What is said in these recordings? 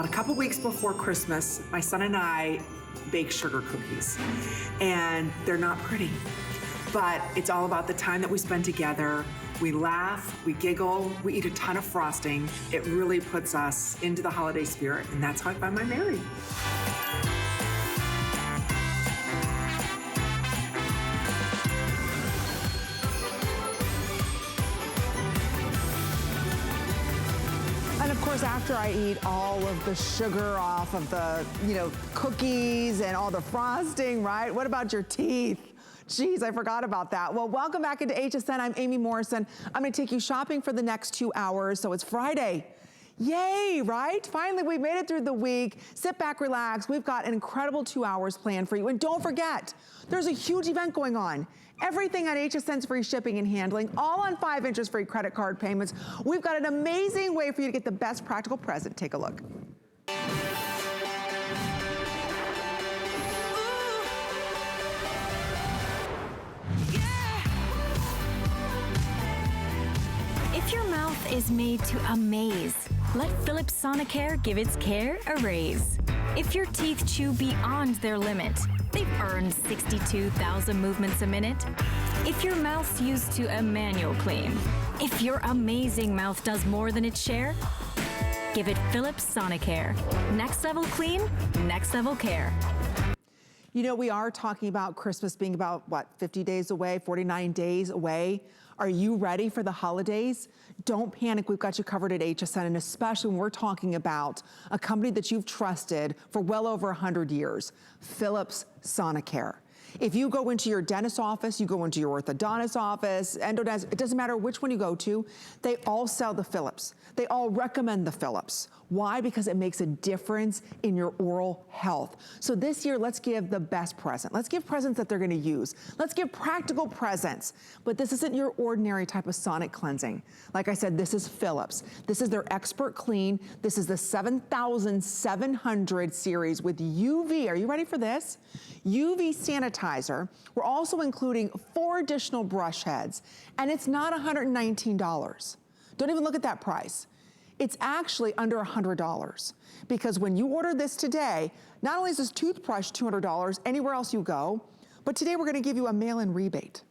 About a couple weeks before Christmas, my son and I bake sugar cookies. And they're not pretty, but it's all about the time that we spend together. We laugh, we giggle, we eat a ton of frosting. It really puts us into the holiday spirit, and that's how I find my Mary. And of course, after I eat all of the sugar off of the, cookies and all the frosting, right? What about your teeth? Geez, I forgot about that. Well, welcome back into HSN. I'm Amy Morrison. I'm gonna take you shopping for the next 2 hours. So it's Friday. Yay, right? Finally, we made it through the week. Sit back, relax. We've got an incredible 2 hours planned for you. And don't forget, there's a huge event going on. Everything on HSN's free shipping and handling, all on 5 interest-free credit card payments. We've got an amazing way for you to get the best practical present. Take a look. If your mouth is made to amaze, let Philips Sonicare give its care a raise. If your teeth chew beyond their limit, they've earned 62,000 movements a minute. If your mouth's used to a manual clean, if your amazing mouth does more than its share, give it Philips Sonicare. Next level clean, next level care. We are talking about Christmas being about, 50 days away, 49 days away. Are you ready for the holidays? Don't panic, we've got you covered at HSN, and especially when we're talking about a company that you've trusted for well over 100 years, Philips Sonicare. If you go into your dentist's office, you go into your orthodontist's office, endodontist, it doesn't matter which one you go to, they all sell the Philips. They all recommend the Philips. Why? Because it makes a difference in your oral health. So this year, let's give the best present. Let's give presents that they're gonna use. Let's give practical presents. But this isn't your ordinary type of sonic cleansing. Like I said, this is Philips. This is their Expert Clean. This is the 7700 series with UV. Are you ready for this? UV sanitizer. We're also including 4 additional brush heads, and it's not $119. Don't even look at that price. It's actually under $100, because when you order this today, not only is this toothbrush $200 anywhere else you go, but today we're gonna give you a mail-in rebate.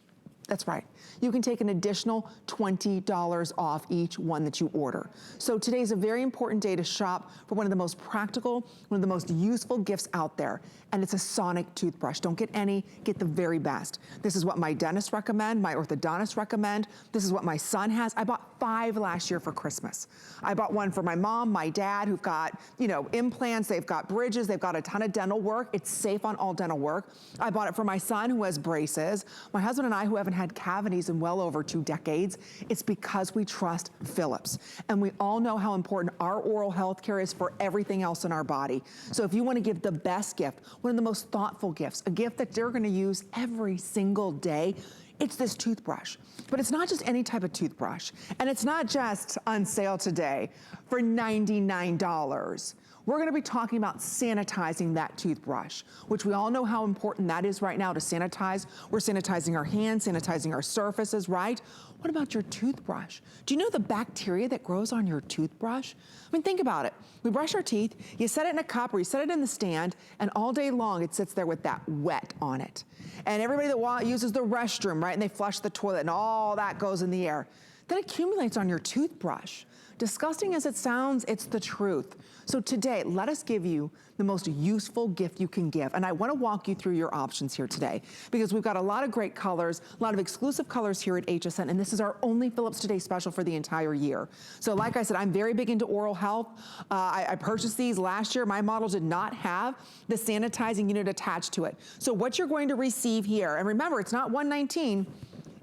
That's right. You can take an additional $20 off each one that you order. So today's a very important day to shop for one of the most practical, one of the most useful gifts out there. And it's a sonic toothbrush. Don't get any, get the very best. This is what my dentists recommend, my orthodontists recommend. This is what my son has. I bought 5 last year for Christmas. I bought one for my mom, my dad, who've got, implants, they've got bridges, they've got a ton of dental work. It's safe on all dental work. I bought it for my son who has braces. My husband and I, who haven't had cavities in well over 2 decades. It's because we trust Philips. And we all know how important our oral health care is for everything else in our body. So if you want to give the best gift, one of the most thoughtful gifts, a gift that they're going to use every single day, it's this toothbrush. But it's not just any type of toothbrush. And it's not just on sale today for $99. We're gonna be talking about sanitizing that toothbrush, which we all know how important that is right now to sanitize. We're sanitizing our hands, sanitizing our surfaces, right? What about your toothbrush? Do you know the bacteria that grows on your toothbrush? I mean, think about it. We brush our teeth, you set it in a cup or you set it in the stand, and all day long it sits there with that wet on it. And everybody that uses the restroom, right, and they flush the toilet and all that goes in the air, that accumulates on your toothbrush. Disgusting as it sounds, it's the truth. So today, let us give you the most useful gift you can give. And I wanna walk you through your options here today, because we've got a lot of great colors, a lot of exclusive colors here at HSN, and this is our only Philips Today special for the entire year. So like I said, I'm very big into oral health. I purchased these last year. My model did not have the sanitizing unit attached to it. So what you're going to receive here, and remember, it's not $119,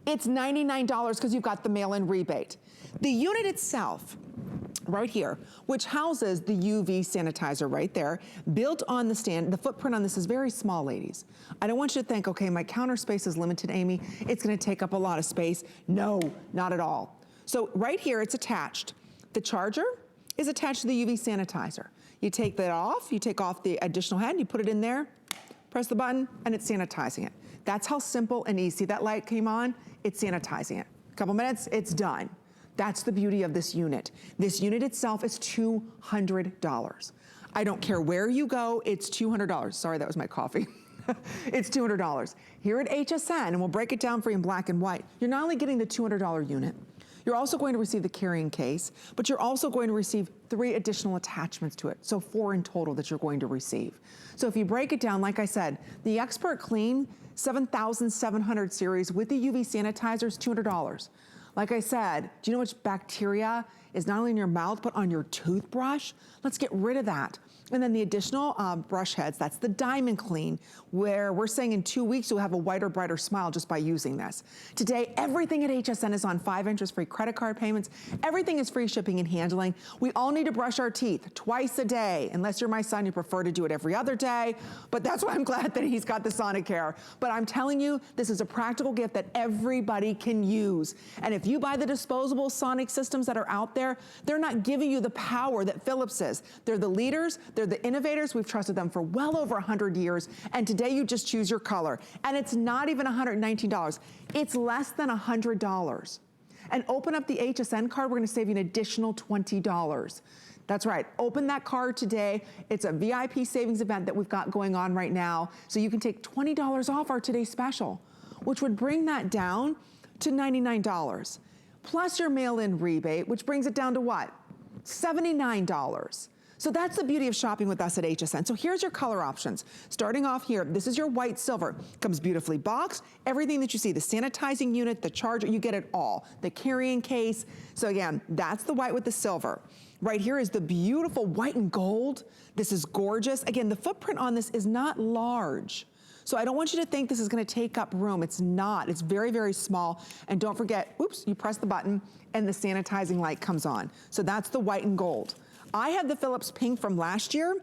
it's $99 because you've got the mail-in rebate. The unit itself, right here, which houses the UV sanitizer right there, built on the stand. The footprint on this is very small, ladies. I don't want you to think, okay, my counter space is limited, Amy. It's gonna take up a lot of space. No, not at all. So right here, it's attached. The charger is attached to the UV sanitizer. You take that off, you take off the additional head, you put it in there, press the button, and it's sanitizing it. That's how simple and easy. That light came on, it's sanitizing it. A couple minutes, it's done. That's the beauty of this unit. This unit itself is $200. I don't care where you go, it's $200. Sorry, that was my coffee. It's $200. Here at HSN, and we'll break it down for you in black and white, you're not only getting the $200 unit, you're also going to receive the carrying case, but you're also going to receive 3 additional attachments to it. So 4 in total that you're going to receive. So if you break it down, like I said, the Expert Clean 7700 series with the UV sanitizer is $200. Like I said, do you know which bacteria is not only in your mouth, but on your toothbrush? Let's get rid of that. And then the additional brush heads, that's the Diamond Clean, where we're saying in 2 weeks, you'll have a whiter, brighter smile just by using this. Today, everything at HSN is on 5 interest-free credit card payments. Everything is free shipping and handling. We all need to brush our teeth twice a day. Unless you're my son, you prefer to do it every other day. But that's why I'm glad that he's got the Sonicare. But I'm telling you, this is a practical gift that everybody can use. And if you buy the disposable Sonic systems that are out there, they're not giving you the power that Philips is. They're the leaders, they're the innovators. We've trusted them for well over 100 years. And today you just choose your color. And it's not even $119. It's less than $100. And open up the HSN card, we're gonna save you an additional $20. That's right, open that card today. It's a VIP savings event that we've got going on right now. So you can take $20 off our today's special, which would bring that down to $99. Plus your mail-in rebate, which brings it down to what? $79. So that's the beauty of shopping with us at HSN. So here's your color options. Starting off here, this is your white silver. Comes beautifully boxed. Everything that you see, the sanitizing unit, the charger, you get it all. The carrying case. So again, that's the white with the silver. Right here is the beautiful white and gold. This is gorgeous. Again, the footprint on this is not large. So I don't want you to think this is gonna take up room. It's not, it's very, very small. And don't forget, oops, you press the button and the sanitizing light comes on. So that's the white and gold. I had the Philips pink from last year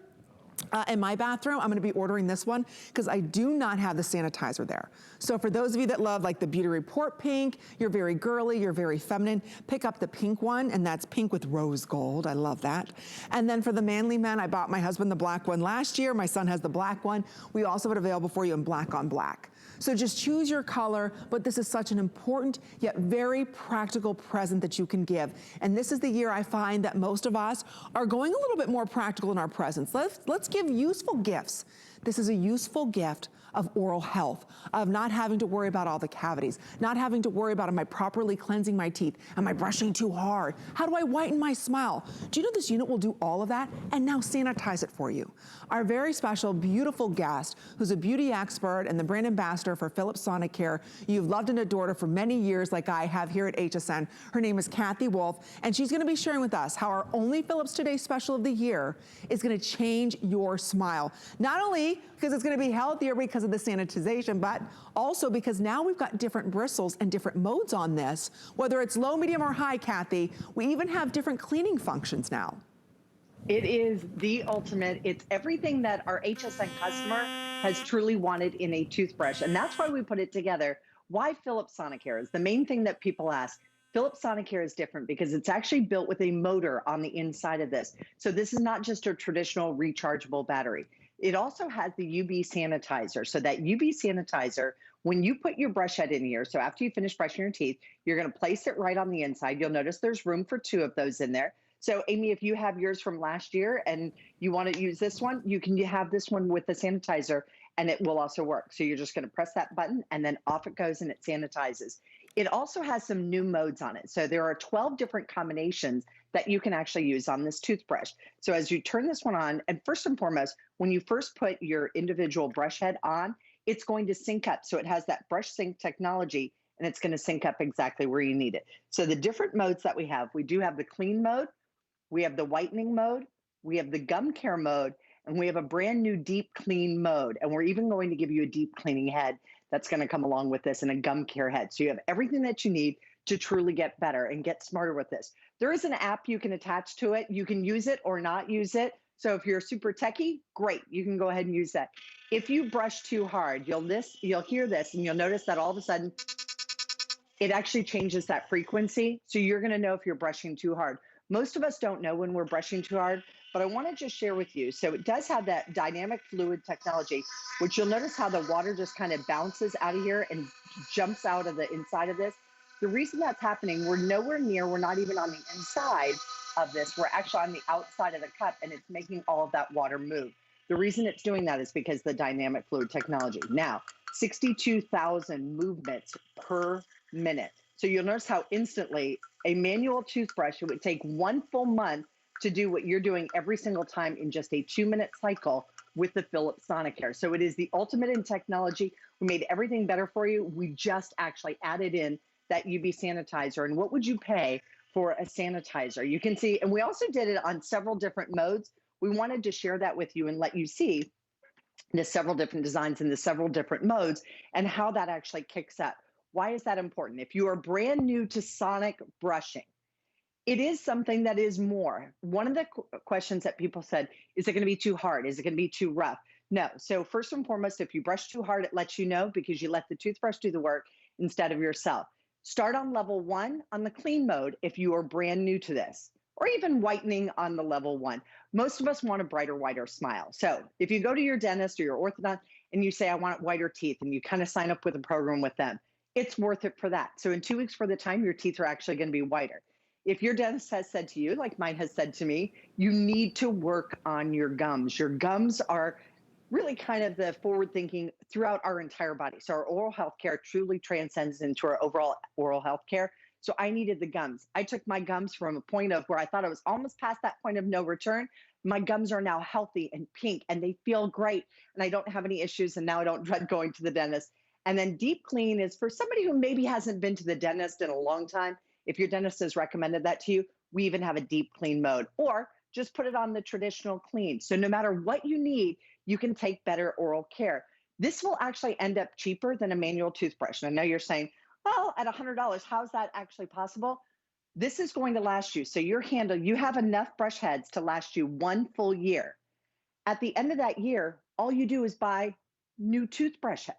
in my bathroom. I'm gonna be ordering this one because I do not have the sanitizer there. So for those of you that love like the Beauty Report pink, you're very girly, you're very feminine, pick up the pink one, and that's pink with rose gold. I love that. And then for the manly men, I bought my husband the black one last year. My son has the black one. We also have it available for you in black on black. So just choose your color, but this is such an important yet very practical present that you can give. And this is the year I find that most of us are going a little bit more practical in our presents. Let's give useful gifts. This is a useful gift of oral health, of not having to worry about all the cavities, not having to worry about, am I properly cleansing my teeth? Am I brushing too hard? How do I whiten my smile? Do you know this unit will do all of that and now sanitize it for you? Our very special, beautiful guest, who's a beauty expert and the brand ambassador for Philips Sonicare. You've loved and adored her for many years like I have here at HSN. Her name is Kathy Wolf, and she's gonna be sharing with us how our only Philips Today special of the year is gonna change your smile. Not only because it's gonna be healthier because of the sanitization, but also because now we've got different bristles and different modes on this. Whether it's low, medium, or high, Kathy, we even have different cleaning functions now. It is the ultimate. It's everything that our HSN customer has truly wanted in a toothbrush. And that's why we put it together. Why Philips Sonicare is the main thing that people ask. Philips Sonicare is different because it's actually built with a motor on the inside of this. So this is not just a traditional rechargeable battery. It also has the UV sanitizer. So that UV sanitizer, when you put your brush head in here, so after you finish brushing your teeth, you're gonna place it right on the inside. You'll notice there's room for 2 of those in there. So Amy, if you have yours from last year and you want to use this one, you have this one with the sanitizer and it will also work. So you're just going to press that button and then off it goes and it sanitizes. It also has some new modes on it. So there are 12 different combinations that you can actually use on this toothbrush. So as you turn this one on, and first and foremost, when you first put your individual brush head on, it's going to sync up. So it has that brush sync technology and it's going to sync up exactly where you need it. So the different modes that we do have the clean mode, we have the whitening mode, we have the gum care mode, and we have a brand new deep clean mode. And we're even going to give you a deep cleaning head that's going to come along with this and a gum care head. So you have everything that you need to truly get better and get smarter with this. There is an app you can attach to it. You can use it or not use it. So if you're super techie, great, you can go ahead and use that. If you brush too hard, you'll hear this and you'll notice that all of a sudden, it actually changes that frequency. So you're going to know if you're brushing too hard. Most of us don't know when we're brushing too hard, but I want to just share with you. So it does have that dynamic fluid technology, which you'll notice how the water just kind of bounces out of here and jumps out of the inside of this. The reason that's happening, we're nowhere near, we're not even on the inside of this, we're actually on the outside of the cup and it's making all of that water move. The reason it's doing that is because of the dynamic fluid technology. Now, 62,000 movements per minute. So you'll notice how instantly a manual toothbrush, it would take 1 full month to do what you're doing every single time in just a 2-minute cycle with the Philips Sonicare. So it is the ultimate in technology. We made everything better for you. We just actually added in that UV sanitizer. And what would you pay for a sanitizer? You can see, and we also did it on several different modes. We wanted to share that with you and let you see the several different designs and the several different modes and how that actually kicks up. Why is that important? If you are brand new to sonic brushing, it is something that is more. One of the questions that people said, is it going to be too hard? Is it going to be too rough? No. So first and foremost, if you brush too hard, it lets you know because you let the toothbrush do the work instead of yourself. Start on level 1 on the clean mode if you are brand new to this, or even whitening on the level 1. Most of us want a brighter, whiter smile. So if you go to your dentist or your orthodontist and you say, I want whiter teeth, and you kind of sign up with a program with them, it's worth it for that. So in 2 weeks for the time, your teeth are actually going to be whiter. If your dentist has said to you, like mine has said to me, you need to work on your gums. Your gums are really kind of the forward thinking throughout our entire body. So our oral health care truly transcends into our overall oral health care. So I needed the gums. I took my gums from a point of where I thought I was almost past that point of no return. My gums are now healthy and pink and they feel great. And I don't have any issues. And now I don't dread going to the dentist. And then deep clean is for somebody who maybe hasn't been to the dentist in a long time. If your dentist has recommended that to you, we even have a deep clean mode, or just put it on the traditional clean. So no matter what you need, you can take better oral care. This will actually end up cheaper than a manual toothbrush. And I know you're saying, well, at $100, how's that actually possible? This is going to last you. So your handle, you have enough brush heads to last you 1 full year. At the end of that year, all you do is buy new toothbrush heads.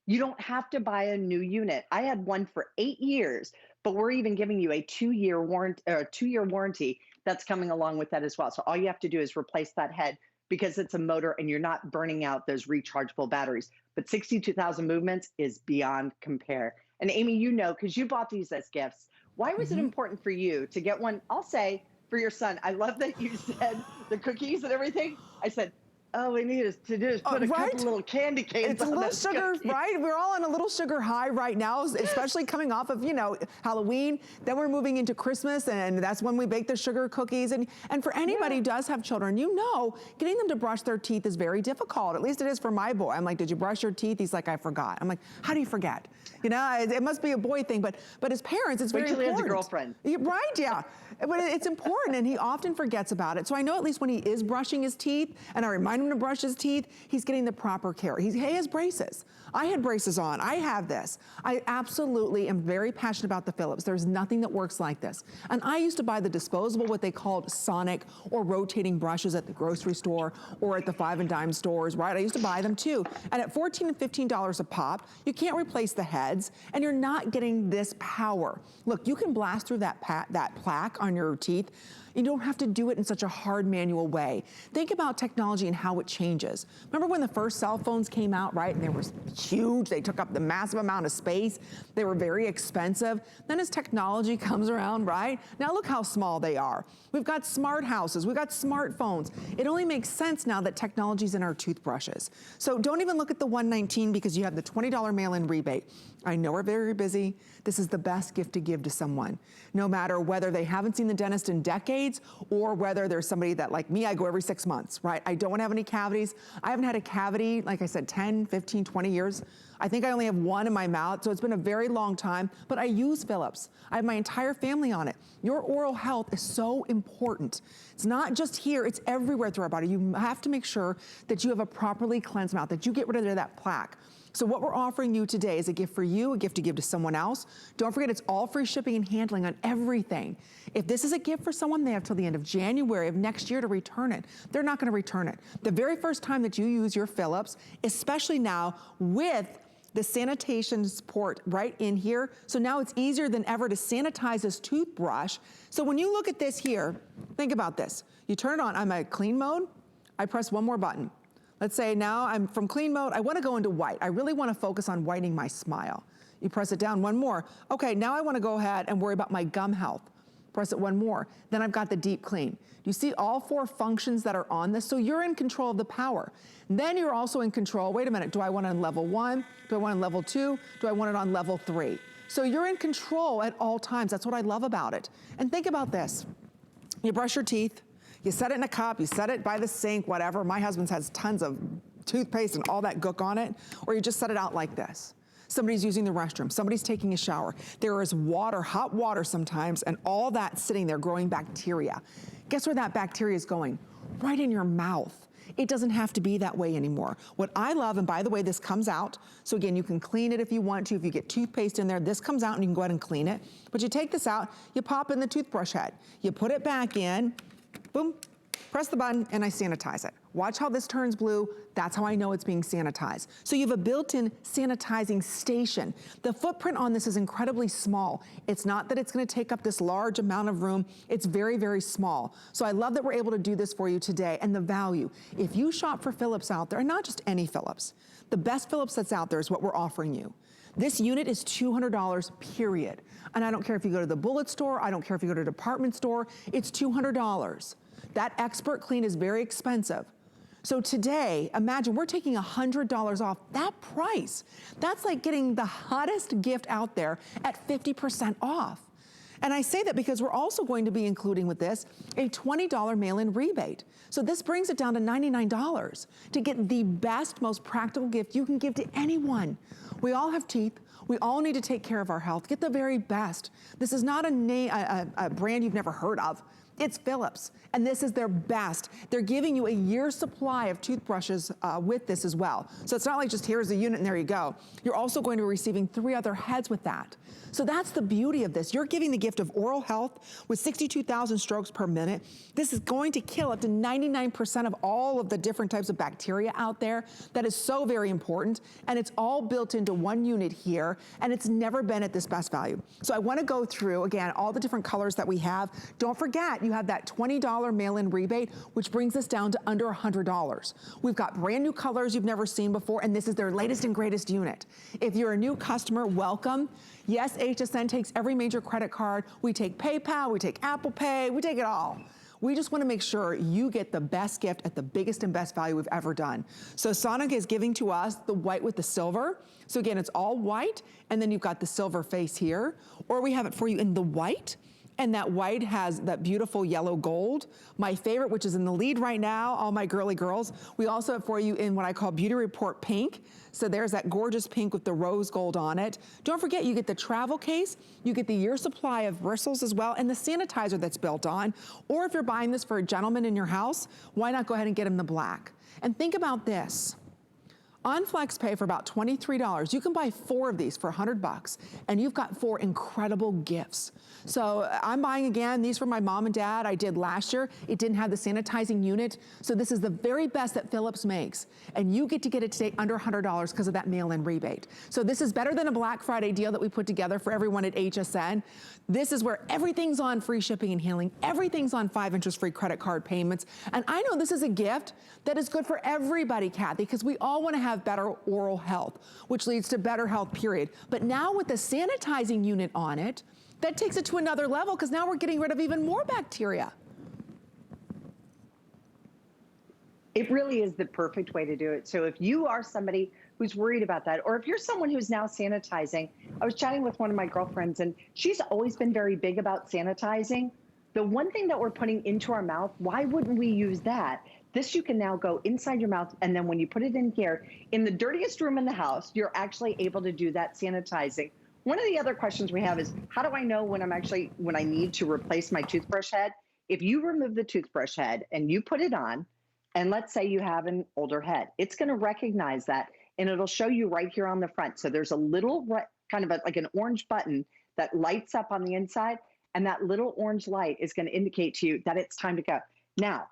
You don't have to buy a new unit. I had one for 8 years, but we're even giving you a 2-year warranty that's coming along with that as well. So all you have to do is replace that head because it's a motor and you're not burning out those rechargeable batteries. But 62,000 movements is beyond compare. And Amy, you know, because you bought these as gifts, why was it important for you to get one? I'll say for your son, I love that you said the cookies and everything. I said, all we need to do is put a couple little candy canes it's on a little those sugar, cookies. right? We're all on a little sugar high right now, especially coming off of, you know, Halloween. Then we're moving into Christmas, and that's when we bake the sugar cookies. And for anybody who does have children, you know, getting them to brush their teeth is very difficult. At least it is for my boy. I'm like, did you brush your teeth? He's like, I forgot. I'm like, how do you forget? You know, it must be a boy thing, but as parents, it's very important. Wait till he has a girlfriend. Right, yeah. But it's important, and he often forgets about it. So I know at least when he is brushing his teeth, and I remind him to brush his teeth, he's getting the proper care. He has braces. I had braces on. I have this. I absolutely am very passionate about the Philips. There's nothing that works like this. And I used to buy the disposable, what they called sonic or rotating brushes at the grocery store or at the 5 and dime stores, right? I used to buy them too. And at $14 and $15 a pop, you can't replace the heads, and you're not getting this power. Look, you can blast through that plaque on your teeth. You don't have to do it in such a hard manual way. Think about technology and how it changes. Remember when the first cell phones came out, right? And they were huge, they took up the massive amount of space. They were very expensive. Then as technology comes around, right? Now look how small they are. We've got smart houses, we've got smartphones. It only makes sense now that technology's in our toothbrushes. So don't even look at the $119 because you have the $20 mail-in rebate. I know we're very busy. This is the best gift to give to someone, no matter whether they haven't seen the dentist in decades or whether there's somebody that, like me, I go every 6 months, right? I don't have any cavities. I haven't had a cavity, like I said, 10, 15, 20 years. I think I only have one in my mouth, so it's been a very long time, but I use Philips. I have my entire family on it. Your oral health is so important. It's not just here, it's everywhere through our body. You have to make sure that you have a properly cleansed mouth, that you get rid of that plaque. So what we're offering you today is a gift for you, a gift to give to someone else. Don't forget, it's all free shipping and handling on everything. If this is a gift for someone, they have till the end of January of next year to return it. They're not gonna return it. The very first time that you use your Philips, especially now with the sanitation support right in here. So now it's easier than ever to sanitize this toothbrush. So when you look at this here, think about this. You turn it on, I'm at clean mode, I press one more button. Let's say now I'm from clean mode, I wanna go into white. I really wanna focus on whitening my smile. You press it down, one more. Okay, now I wanna go ahead and worry about my gum health. press it one more. Then I've got the deep clean. Do you see all 4 functions that are on this? So you're in control of the power. Then you're also in control, wait a minute, do I want it on level 1? Do I want it on level 2? Do I want it on level 3? So you're in control at all times. That's what I love about it. And think about this. You brush your teeth, you set it in a cup, you set it by the sink, whatever. My husband's has tons of toothpaste and all that gook on it, or you just set it out like this. Somebody's using the restroom, somebody's taking a shower. There is water, hot water sometimes, and all that sitting there growing bacteria. Guess where that bacteria is going? Right in your mouth. It doesn't have to be that way anymore. What I love, and by the way, this comes out, so again, you can clean it if you want to. If you get toothpaste in there, this comes out and you can go ahead and clean it. But you take this out, you pop in the toothbrush head, you put it back in, boom, press the button, and I sanitize it. Watch how this turns blue. That's how I know it's being sanitized. So you have a built-in sanitizing station. The footprint on this is incredibly small. It's not that it's gonna take up this large amount of room. It's very, very small. So I love that we're able to do this for you today, and the value. If you shop for Philips out there, and not just any Philips, the best Philips that's out there is what we're offering you. This unit is $200, period. And I don't care if you go to the Bullet store, I don't care if you go to a department store, it's $200. That expert clean is very expensive. So today, imagine we're taking $100 off that price. That's like getting the hottest gift out there at 50% off. And I say that because we're also going to be including with this a $20 mail-in rebate. So this brings it down to $99 to get the best, most practical gift you can give to anyone. We all have teeth. We all need to take care of our health. Get the very best. This is not a brand you've never heard of. It's Philips, and this is their best. They're giving you a year's supply of toothbrushes with this as well. So it's not like just here's the unit and there you go. You're also going to be receiving 3 other heads with that. So that's the beauty of this. You're giving the gift of oral health with 62,000 strokes per minute. This is going to kill up to 99% of all of the different types of bacteria out there. That is so very important, and it's all built into one unit here, and it's never been at this best value. So I want to go through, again, all the different colors that we have. Don't forget, you have that $20 mail-in rebate, which brings us down to under $100. We've got brand new colors you've never seen before, and this is their latest and greatest unit. If you're a new customer, welcome. Yes, HSN takes every major credit card. We take PayPal, we take Apple Pay, we take it all. We just want to make sure you get the best gift at the biggest and best value we've ever done. So Sonic is giving to us the white with the silver. So again, it's all white, and then you've got the silver face here, or we have it for you in the white. And that white has that beautiful yellow gold. My favorite, which is in the lead right now, all my girly girls. We also have for you in what I call Beauty Report Pink. So there's that gorgeous pink with the rose gold on it. Don't forget, you get the travel case, you get the year supply of bristles as well, and the sanitizer that's built on. Or if you're buying this for a gentleman in your house, why not go ahead and get him the black? And think about this. On FlexPay for about $23, you can buy 4 of these for $100, and you've got 4 incredible gifts. So I'm buying again, these for my mom and dad. I did last year. It didn't have the sanitizing unit. So this is the very best that Philips makes. And you get to get it today under $100 because of that mail-in rebate. So this is better than a Black Friday deal that we put together for everyone at HSN. This is where everything's on free shipping and handling. Everything's on 5 interest-free credit card payments. And I know this is a gift that is good for everybody, Kathy, because we all want to have better oral health, which leads to better health, period. But now with the sanitizing unit on it, that takes it to another level because now we're getting rid of even more bacteria. It really is the perfect way to do it. So if you are somebody who's worried about that, or if you're someone who's now sanitizing, I was chatting with one of my girlfriends and she's always been very big about sanitizing. The one thing that we're putting into our mouth, why wouldn't we use that? This you can now go inside your mouth, and then when you put it in here, in the dirtiest room in the house, you're actually able to do that sanitizing. One of the other questions we have is, how do I know when I need to replace my toothbrush head? If you remove the toothbrush head and you put it on, and let's say you have an older head, it's gonna recognize that, and it'll show you right here on the front. So there's a little, kind of like an orange button that lights up on the inside, and that little orange light is gonna indicate to you that it's time to go. Now,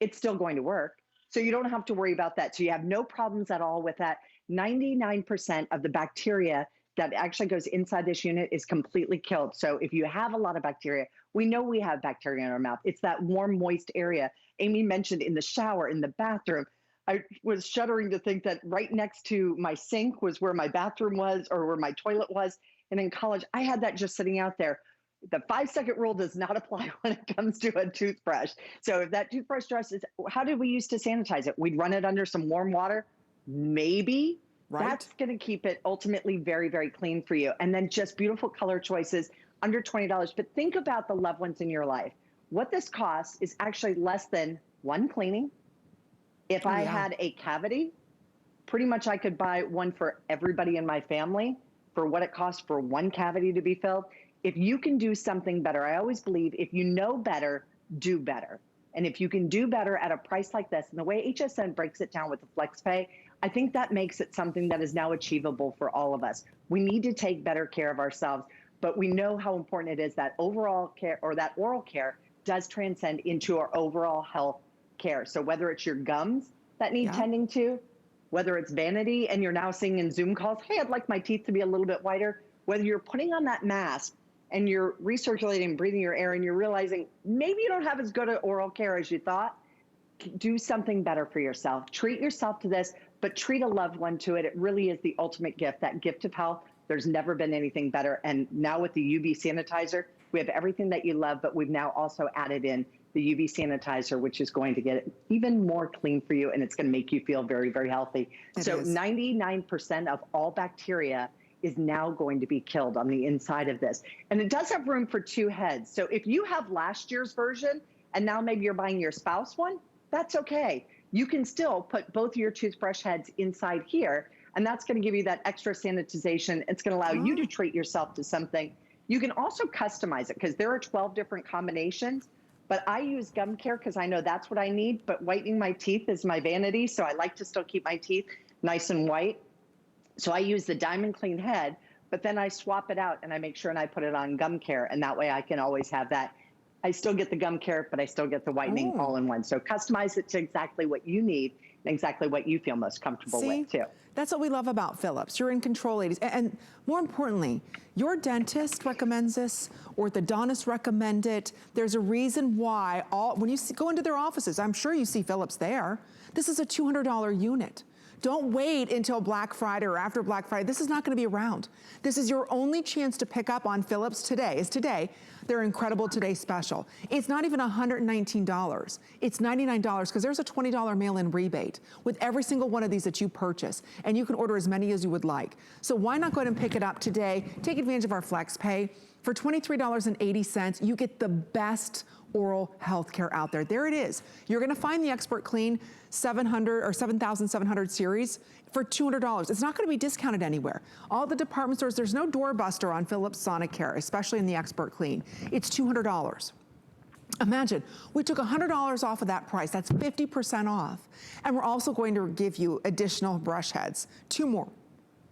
it's still going to work, so you don't have to worry about that. So you have no problems at all with that. 99% of the bacteria that actually goes inside this unit is completely killed. So if you have a lot of bacteria, we know we have bacteria in our mouth. It's that warm, moist area. Amy mentioned in the shower, in the bathroom. I was shuddering to think that right next to my sink was where my bathroom was or where my toilet was. And in college, I had that just sitting out there. the 5-second rule does not apply when it comes to a toothbrush. So if that toothbrush is, how did we used to sanitize it? We'd run it under some warm water, maybe. Right. That's going to keep it ultimately very, very clean for you. And then just beautiful color choices under $20. But think about the loved ones in your life. What this costs is actually less than one cleaning. If I had a cavity, pretty much I could buy one for everybody in my family for what it costs for one cavity to be filled. If you can do something better, I always believe if you know better, do better. And if you can do better at a price like this, and the way HSN breaks it down with the flex pay, I think that makes it something that is now achievable for all of us. We need to take better care of ourselves, but we know how important it is that overall care or that oral care does transcend into our overall health care. So whether it's your gums that need tending to, whether it's vanity and you're now seeing in Zoom calls, hey, I'd like my teeth to be a little bit whiter, whether you're putting on that mask and you're recirculating, breathing your air, and you're realizing maybe you don't have as good an oral care as you thought, do something better for yourself. Treat yourself to this, but treat a loved one to it. It really is the ultimate gift, that gift of health. There's never been anything better. And now with the UV sanitizer, we have everything that you love, but we've now also added in the UV sanitizer, which is going to get it even more clean for you, and it's going to make you feel very, very healthy. So 99% of all bacteria is now going to be killed on the inside of this. And it does have room for 2 heads. So if you have last year's version, and now maybe you're buying your spouse one, that's okay. You can still put both of your toothbrush heads inside here, and that's going to give you that extra sanitization. It's going to allow you to treat yourself to something. You can also customize it because there are 12 different combinations. But I use gum care because I know that's what I need, but whitening my teeth is my vanity, so I like to still keep my teeth nice and white. So I use the Diamond Clean head, but then I swap it out and I make sure and I put it on gum care, and that way I can always have that. I still get the gum care, but I still get the whitening all in one. So customize it to exactly what you need and exactly what you feel most comfortable with too. That's what we love about Philips. You're in control, ladies. And more importantly, your dentist recommends this, orthodontist recommend it. There's a reason why when you go into their offices, I'm sure you see Philips there. This is a $200 unit. Don't wait until Black Friday or after Black Friday. This is not going to be around. This is your only chance to pick up on Philips today. Their incredible today special. It's not even $119. It's $99 because there's a $20 mail-in rebate with every single one of these that you purchase, and you can order as many as you would like. So why not go ahead and pick it up today? Take advantage of our flex pay. For $23.80, you get the best oral health care out there. There it is. You're gonna find the Expert Clean 700 or 7,700 series for $200. It's not gonna be discounted anywhere. All the department stores, there's no doorbuster on Philips Sonicare, especially in the Expert Clean. It's $200. Imagine, we took $100 off of that price. That's 50% off. And we're also going to give you additional brush heads, 2 more.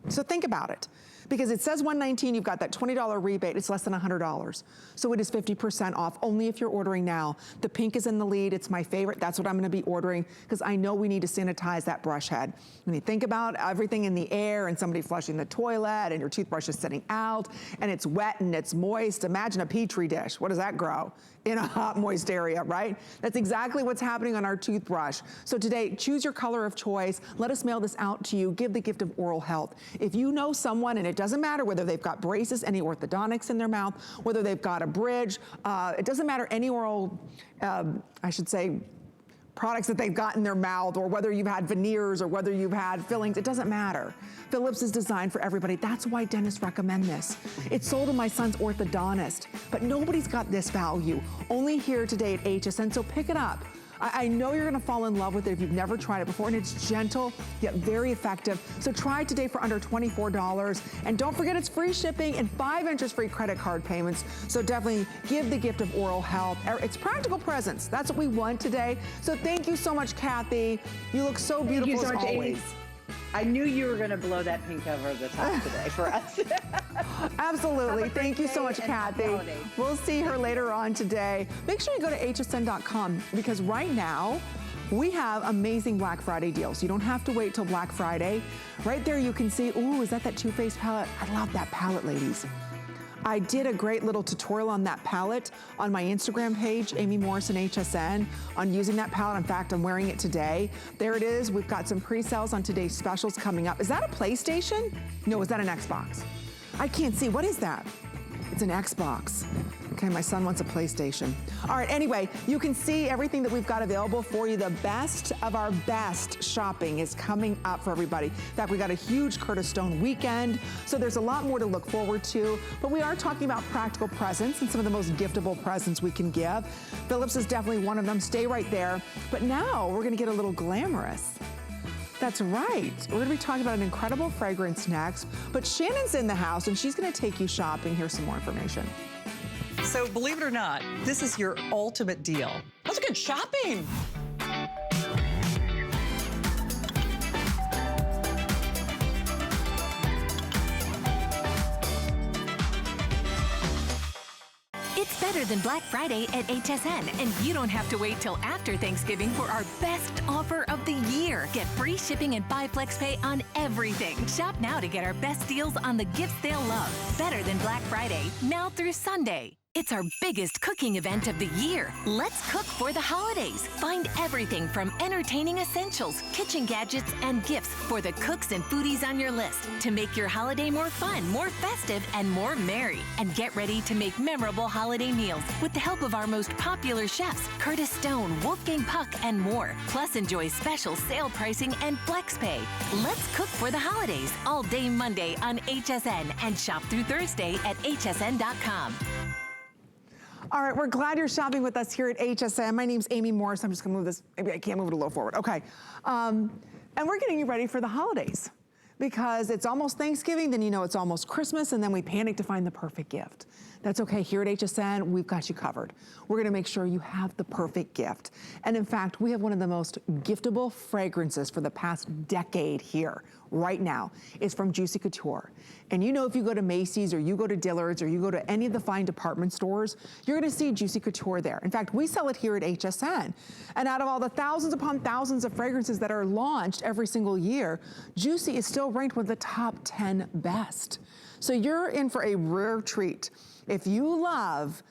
So think about it. Because it says $119, you've got that $20 rebate, it's less than $100. So it is 50% off, only if you're ordering now. The pink is in the lead, it's my favorite. That's what I'm gonna be ordering, because I know we need to sanitize that brush head. When you think about everything in the air and somebody flushing the toilet and your toothbrush is sitting out and it's wet and it's moist, imagine a Petri dish. What does that grow? In a hot, moist area, right? That's exactly what's happening on our toothbrush. So today, choose your color of choice. Let us mail this out to you. Give the gift of oral health. If you know someone, and it doesn't matter whether they've got braces, any orthodontics in their mouth, whether they've got a bridge, it doesn't matter any oral, I should say, products that they've got in their mouth, or whether you've had veneers or whether you've had fillings, it doesn't matter. Philips is designed for everybody. That's why dentists recommend this. It's sold to my son's orthodontist, but nobody's got this value. Only here today at HSN, so pick it up. I know you're gonna fall in love with it if you've never tried it before, and it's gentle, yet very effective. So try it today for under $24. And don't forget it's free shipping and 5 interest-free credit card payments. So definitely give the gift of oral health. It's practical presents. That's what we want today. So thank you so much, Kathy. You look so beautiful as always. I knew you were going to blow that pink over the top today for us. Absolutely. Thank you so much, Kathy. We'll see her later on today. Make sure you go to hsn.com, because right now we have amazing Black Friday deals. You don't have to wait till Black Friday. Right there you can see, ooh, is that Too Faced palette? I love that palette, ladies. I did a great little tutorial on that palette on my Instagram page, Amy Morrison HSN, on using that palette. In fact, I'm wearing it today. There it is. We've got some pre-sales on today's specials coming up. Is that a PlayStation? No, is that an Xbox? I can't see. What is that? It's an Xbox. Okay, my son wants a PlayStation. All right, anyway, you can see everything that we've got available for you. The best of our best shopping is coming up for everybody. In fact, we got a huge Curtis Stone weekend, so there's a lot more to look forward to. But we are talking about practical presents and some of the most giftable presents we can give. Philips is definitely one of them. Stay right there. But now we're gonna get a little glamorous. That's right. We're gonna be talking about an incredible fragrance next, but Shannon's in the house and she's gonna take you shopping. Here's some more information. So believe it or not, this is your ultimate deal. That's good shopping. It's better than Black Friday at HSN, and you don't have to wait till after Thanksgiving for our best offer of the year. Get free shipping and 5 flex pay on everything. Shop now to get our best deals on the gifts they'll love. Better than Black Friday, now through Sunday. It's our biggest cooking event of the year. Let's cook for the holidays. Find everything from entertaining essentials, kitchen gadgets, and gifts for the cooks and foodies on your list to make your holiday more fun, more festive, and more merry. And get ready to make memorable holiday meals with the help of our most popular chefs, Curtis Stone, Wolfgang Puck, and more. Plus, enjoy special sale pricing and flex pay. Let's cook for the holidays all day Monday on HSN and shop through Thursday at hsn.com. All right, we're glad you're shopping with us here at HSN. My name's Amy Morris. I'm just gonna move this, maybe I can't move it a little forward. Okay, and we're getting you ready for the holidays because it's almost Thanksgiving, then you know it's almost Christmas, and then we panic to find the perfect gift. That's okay, here at HSN, we've got you covered. We're gonna make sure you have the perfect gift. And in fact, we have one of the most giftable fragrances for the past decade here, right now. It's from Juicy Couture. And you know, if you go to Macy's or you go to Dillard's or you go to any of the fine department stores, you're gonna see Juicy Couture there. In fact, we sell it here at HSN. And out of all the thousands upon thousands of fragrances that are launched every single year, Juicy is still ranked one of the top 10 best. So you're in for a rare treat. If you love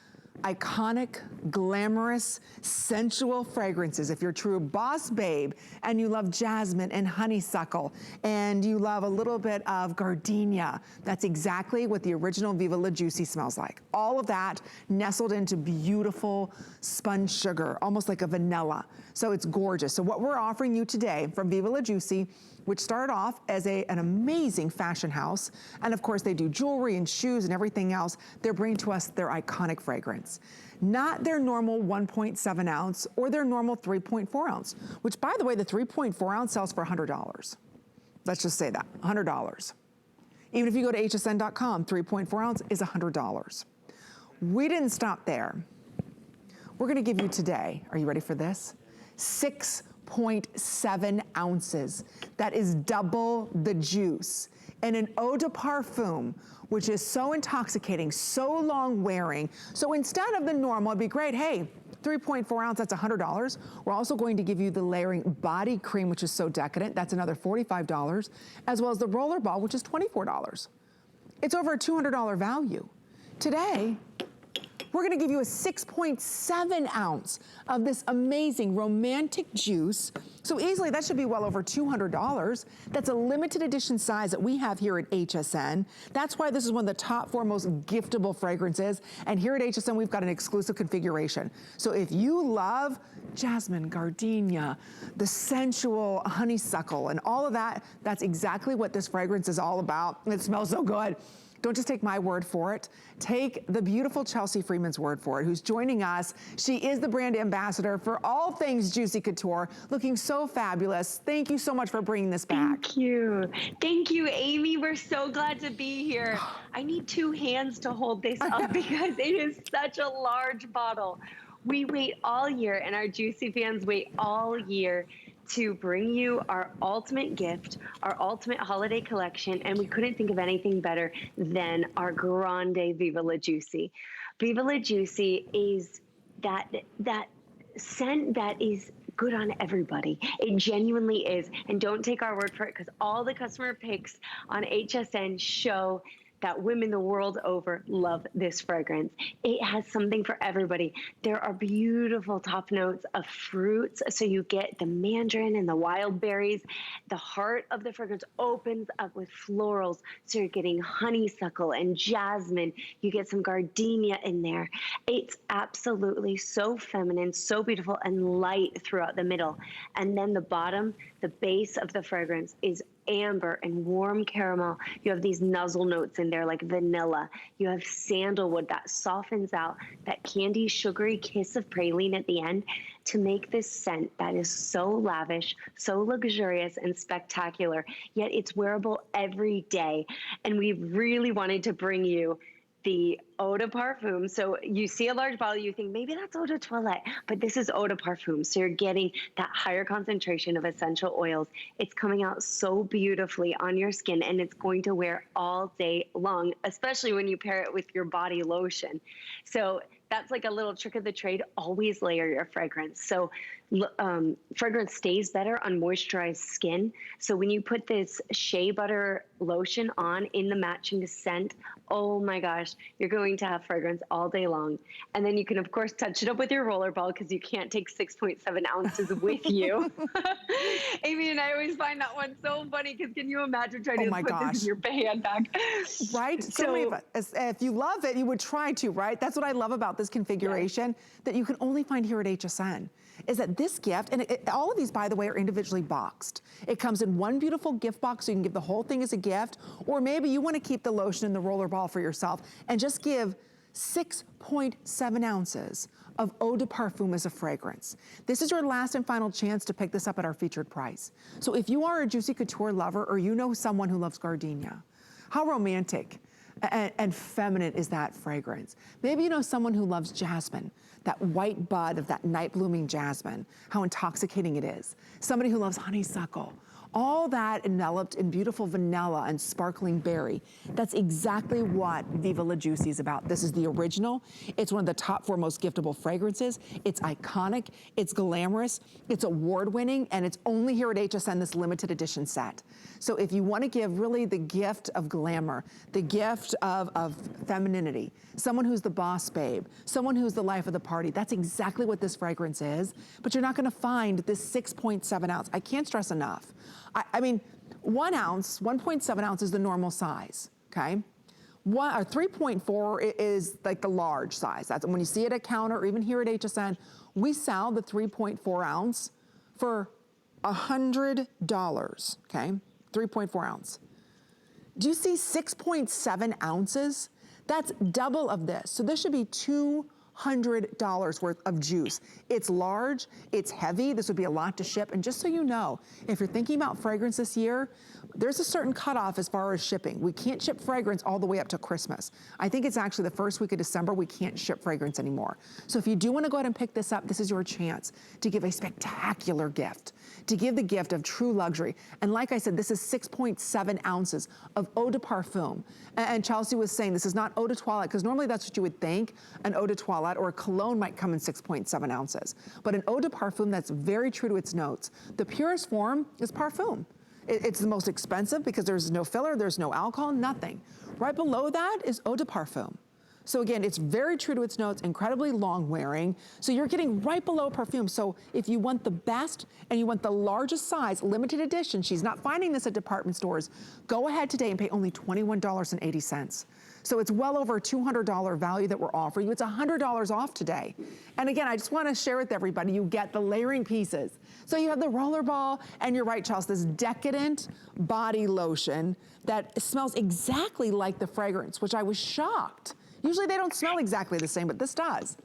iconic, glamorous, sensual fragrances, if you're a true boss babe and you love jasmine and honeysuckle and you love a little bit of gardenia, that's exactly what the original Viva La Juicy smells like. All of that nestled into beautiful spun sugar, almost like a vanilla. So it's gorgeous. So what we're offering you today from Viva La Juicy, which started off as an amazing fashion house. And of course they do jewelry and shoes and everything else. They're bringing to us their iconic fragrance. Not their normal 1.7 ounce or their normal 3.4 ounce, which by the way, the 3.4 ounce sells for $100. Let's just say that, $100. Even if you go to hsn.com, 3.4 ounce is $100. We didn't stop there. We're gonna give you today, are you ready for this? 6.7 ounces. That is double the juice. And an eau de parfum, which is so intoxicating, so long wearing. So instead of the normal, it'd be great, hey, 3.4 ounce, that's $100. We're also going to give you the layering body cream, which is so decadent, that's another $45, as well as the roller ball, which is $24. It's over a $200 value. Today, we're gonna give you a 6.7 ounce of this amazing romantic juice. So easily, that should be well over $200. That's a limited edition size that we have here at HSN. That's why this is one of the top 4 most giftable fragrances. And here at HSN, we've got an exclusive configuration. So if you love jasmine, gardenia, the sensual honeysuckle, and all of that, that's exactly what this fragrance is all about. And it smells so good. Don't just take my word for it. Take the beautiful Chelsea Freeman's word for it, who's joining us. She is the brand ambassador for all things Juicy Couture, looking so fabulous. Thank you so much for bringing this back. Thank you. Thank you, Amy. We're so glad to be here. I need 2 hands to hold this up because it is such a large bottle. We wait all year, and our Juicy fans wait all year to bring you our ultimate gift, our ultimate holiday collection, and we couldn't think of anything better than our Grande Viva La Juicy. Viva La Juicy is that scent that is good on everybody. It genuinely is, and don't take our word for it because all the customer picks on HSN show that women the world over love this fragrance. It has something for everybody. There are beautiful top notes of fruits. So you get the mandarin and the wild berries. The heart of the fragrance opens up with florals. So you're getting honeysuckle and jasmine. You get some gardenia in there. It's absolutely so feminine, so beautiful, and light throughout the middle. And then the bottom, the base of the fragrance is amber and warm caramel. You have these nuzzle notes in there like vanilla. You have sandalwood that softens out that candy sugary kiss of praline at the end to make this scent that is so lavish, so luxurious and spectacular, yet it's wearable every day. And we really wanted to bring you the eau de parfum. So you see a large bottle, you think maybe that's eau de toilette, but this is eau de parfum. So you're getting that higher concentration of essential oils. It's coming out so beautifully on your skin, and it's going to wear all day long, especially when you pair it with your body lotion. So that's like a little trick of the trade. Always layer your fragrance. So fragrance stays better on moisturized skin. So when you put this shea butter lotion on in the matching scent, oh my gosh, you're going to have fragrance all day long. And then you can, of course, touch it up with your rollerball because you can't take 6.7 ounces with you. Amy and I always find that one so funny because can you imagine trying to put this in your handbag? Right? So if you love it, you would try to, right? That's what I love about this configuration that you can only find here at HSN. Is that this gift, and all of these, by the way, are individually boxed. It comes in one beautiful gift box, so you can give the whole thing as a gift, or maybe you want to keep the lotion and the rollerball for yourself and just give 6.7 ounces of eau de parfum as a fragrance. This is your last and final chance to pick this up at our featured price. So if you are a Juicy Couture lover or you know someone who loves gardenia, how romantic and feminine is that fragrance? Maybe you know someone who loves jasmine, that white bud of that night blooming jasmine, how intoxicating it is. Somebody who loves honeysuckle, all that enveloped in beautiful vanilla and sparkling berry. That's exactly what Viva La Juicy is about. This is the original. It's one of the top 4 most giftable fragrances. It's iconic, it's glamorous, it's award-winning, and it's only here at HSN, this limited edition set. So if you want to give really the gift of glamour, the gift of femininity, someone who's the boss babe, someone who's the life of the party, that's exactly what this fragrance is. But you're not going to find this 6.7 ounce. I can't stress enough. I mean, 1 ounce, 1.7 ounce is the normal size, okay? 3.4 is like the large size. That's when you see it at counter or even here at HSN, we sell the 3.4 ounce for $100, okay? 3.4 ounce. Do you see 6.7 ounces? That's double of this. So this should be $200 worth of juice. It's large, it's heavy, this would be a lot to ship. And just so you know, if you're thinking about fragrance this year, there's a certain cutoff as far as shipping. We can't ship fragrance all the way up to Christmas. I think it's actually the first week of December, we can't ship fragrance anymore. So if you do want to go ahead and pick this up, this is your chance to give a spectacular gift, to give the gift of true luxury. And like I said, this is 6.7 ounces of eau de parfum. And Chelsea was saying this is not eau de toilette, because normally that's what you would think. An eau de toilette or a cologne might come in 6.7 ounces. But an eau de parfum that's very true to its notes. The purest form is parfum. It's the most expensive because there's no filler, there's no alcohol, nothing. Right below that is eau de parfum. So again, it's very true to its notes, incredibly long wearing. So you're getting right below perfume. So if you want the best and you want the largest size, limited edition, she's not finding this at department stores, go ahead today and pay only $21.80. So it's well over a $200 value that we're offering you. It's $100 off today. And again, I just want to share with everybody, you get the layering pieces. So you have the rollerball, and you're right, Charles, this decadent body lotion that smells exactly like the fragrance, which I was shocked. Usually they don't smell exactly the same, but this does.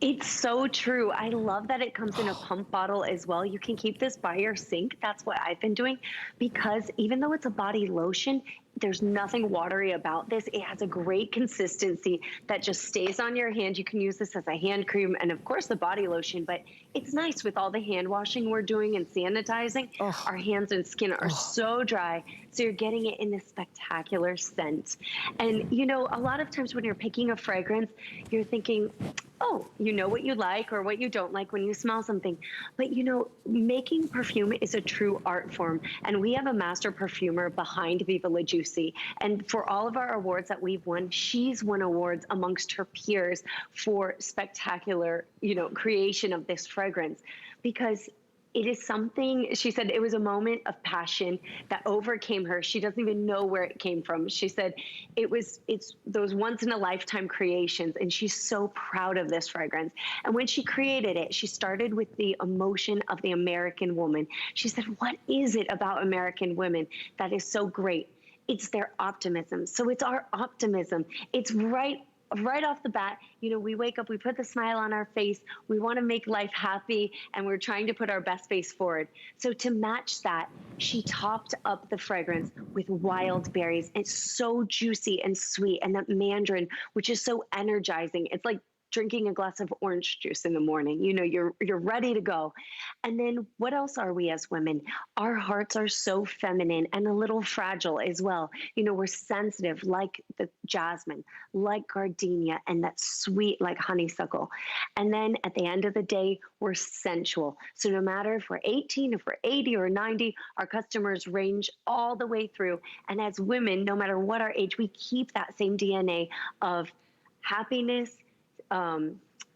It's so true. I love that it comes in a pump bottle as well. You can keep this by your sink. That's what I've been doing, because even though it's a body lotion, there's nothing watery about this. It has a great consistency that just stays on your hand. You can use this as a hand cream and of course the body lotion, but it's nice with all the hand washing we're doing and sanitizing. Our hands and skin are so dry. So you're getting it in this spectacular scent. And you know, a lot of times when you're picking a fragrance, you're thinking, oh, you know what you like or what you don't like when you smell something. But you know, making perfume is a true art form. And we have a master perfumer behind Viva La Juicy Juicy. And for all of our awards that we've won, she's won awards amongst her peers for spectacular, creation of this fragrance, because it is something, she said, it was a moment of passion that overcame her. She doesn't even know where it came from. She said it's those once in a lifetime creations, and she's so proud of this fragrance. And when she created it, she started with the emotion of the American woman. She said, what is it about American women that is so great? It's their optimism. So it's our optimism. It's right off the bat, we wake up, we put the smile on our face, we want to make life happy, and we're trying to put our best face forward. So to match that, she topped up the fragrance with wild berries. It's so juicy and sweet, and that mandarin, which is so energizing. It's like drinking a glass of orange juice in the morning. You're ready to go. And then what else are we as women? Our hearts are so feminine and a little fragile as well. We're sensitive like the jasmine, like gardenia, and that sweet like honeysuckle. And then at the end of the day, we're sensual. So no matter if we're 18, if we're 80 or 90, our customers range all the way through. And as women, no matter what our age, we keep that same DNA of happiness,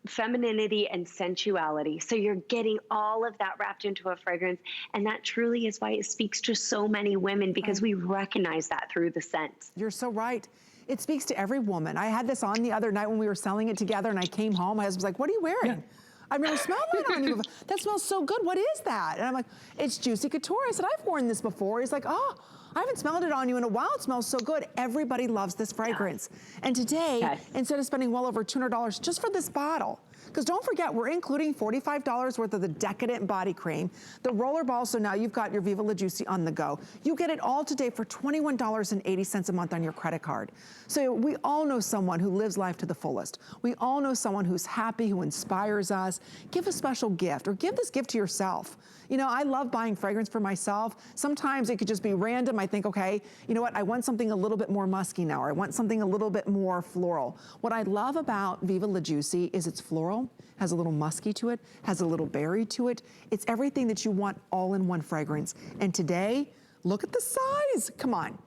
femininity, and sensuality. So you're getting all of that wrapped into a fragrance. And that truly is why it speaks to so many women, because we recognize that through the scent. You're so right. It speaks to every woman. I had this on the other night when we were selling it together, and I came home. My husband was like, what are you wearing? Yeah. I've never smelled that on you before. That smells so good. What is that? And I'm like, it's Juicy Couture. I said, I've worn this before. He's like, oh, I haven't smelled it on you in a while. It smells so good. Everybody loves this fragrance. Yes. And today, instead of spending well over $200 just for this bottle, because don't forget, we're including $45 worth of the Decadent Body Cream, the roller ball, so now you've got your Viva La Juicy on the go. You get it all today for $21.80 a month on your credit card. So we all know someone who lives life to the fullest. We all know someone who's happy, who inspires us. Give a special gift, or give this gift to yourself. I love buying fragrance for myself. Sometimes it could just be random. I think, okay, you know what? I want something a little bit more musky now, or I want something a little bit more floral. What I love about Viva La Juicy is it's floral, has a little musky to it, has a little berry to it. It's everything that you want all in one fragrance. And today, look at the size. Come on.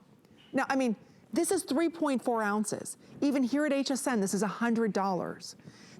Now, I mean, this is 3.4 ounces. Even here at HSN, this is $100.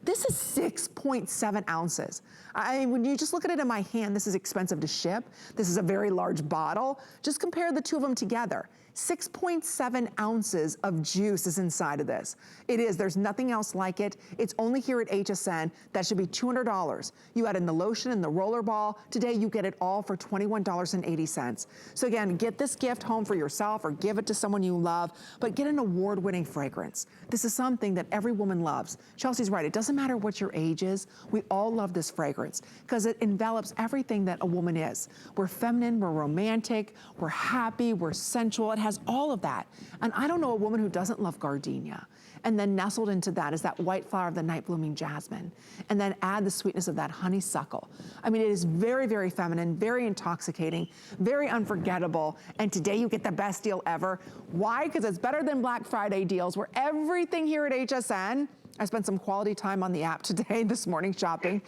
This is 6.7 ounces. I mean, when you just look at it in my hand, this is expensive to ship. This is a very large bottle. Just compare the two of them together. 6.7 ounces of juice is inside of this. It is, there's nothing else like it. It's only here at HSN. That should be $200. You add in the lotion and the roller ball. Today you get it all for $21.80. So again, get this gift home for yourself or give it to someone you love, but get an award-winning fragrance. This is something that every woman loves. Chelsea's right, it doesn't matter what your age is, we all love this fragrance because it envelops everything that a woman is. We're feminine, we're romantic, we're happy, we're sensual. It has all of that. And I don't know a woman who doesn't love gardenia. And then nestled into that is that white flower of the night blooming jasmine. And then add the sweetness of that honeysuckle. I mean, it is very, very feminine, very intoxicating, very unforgettable. And today you get the best deal ever. Why? Because it's better than Black Friday deals, where everything here at HSN, I spent some quality time on the app today, this morning, shopping,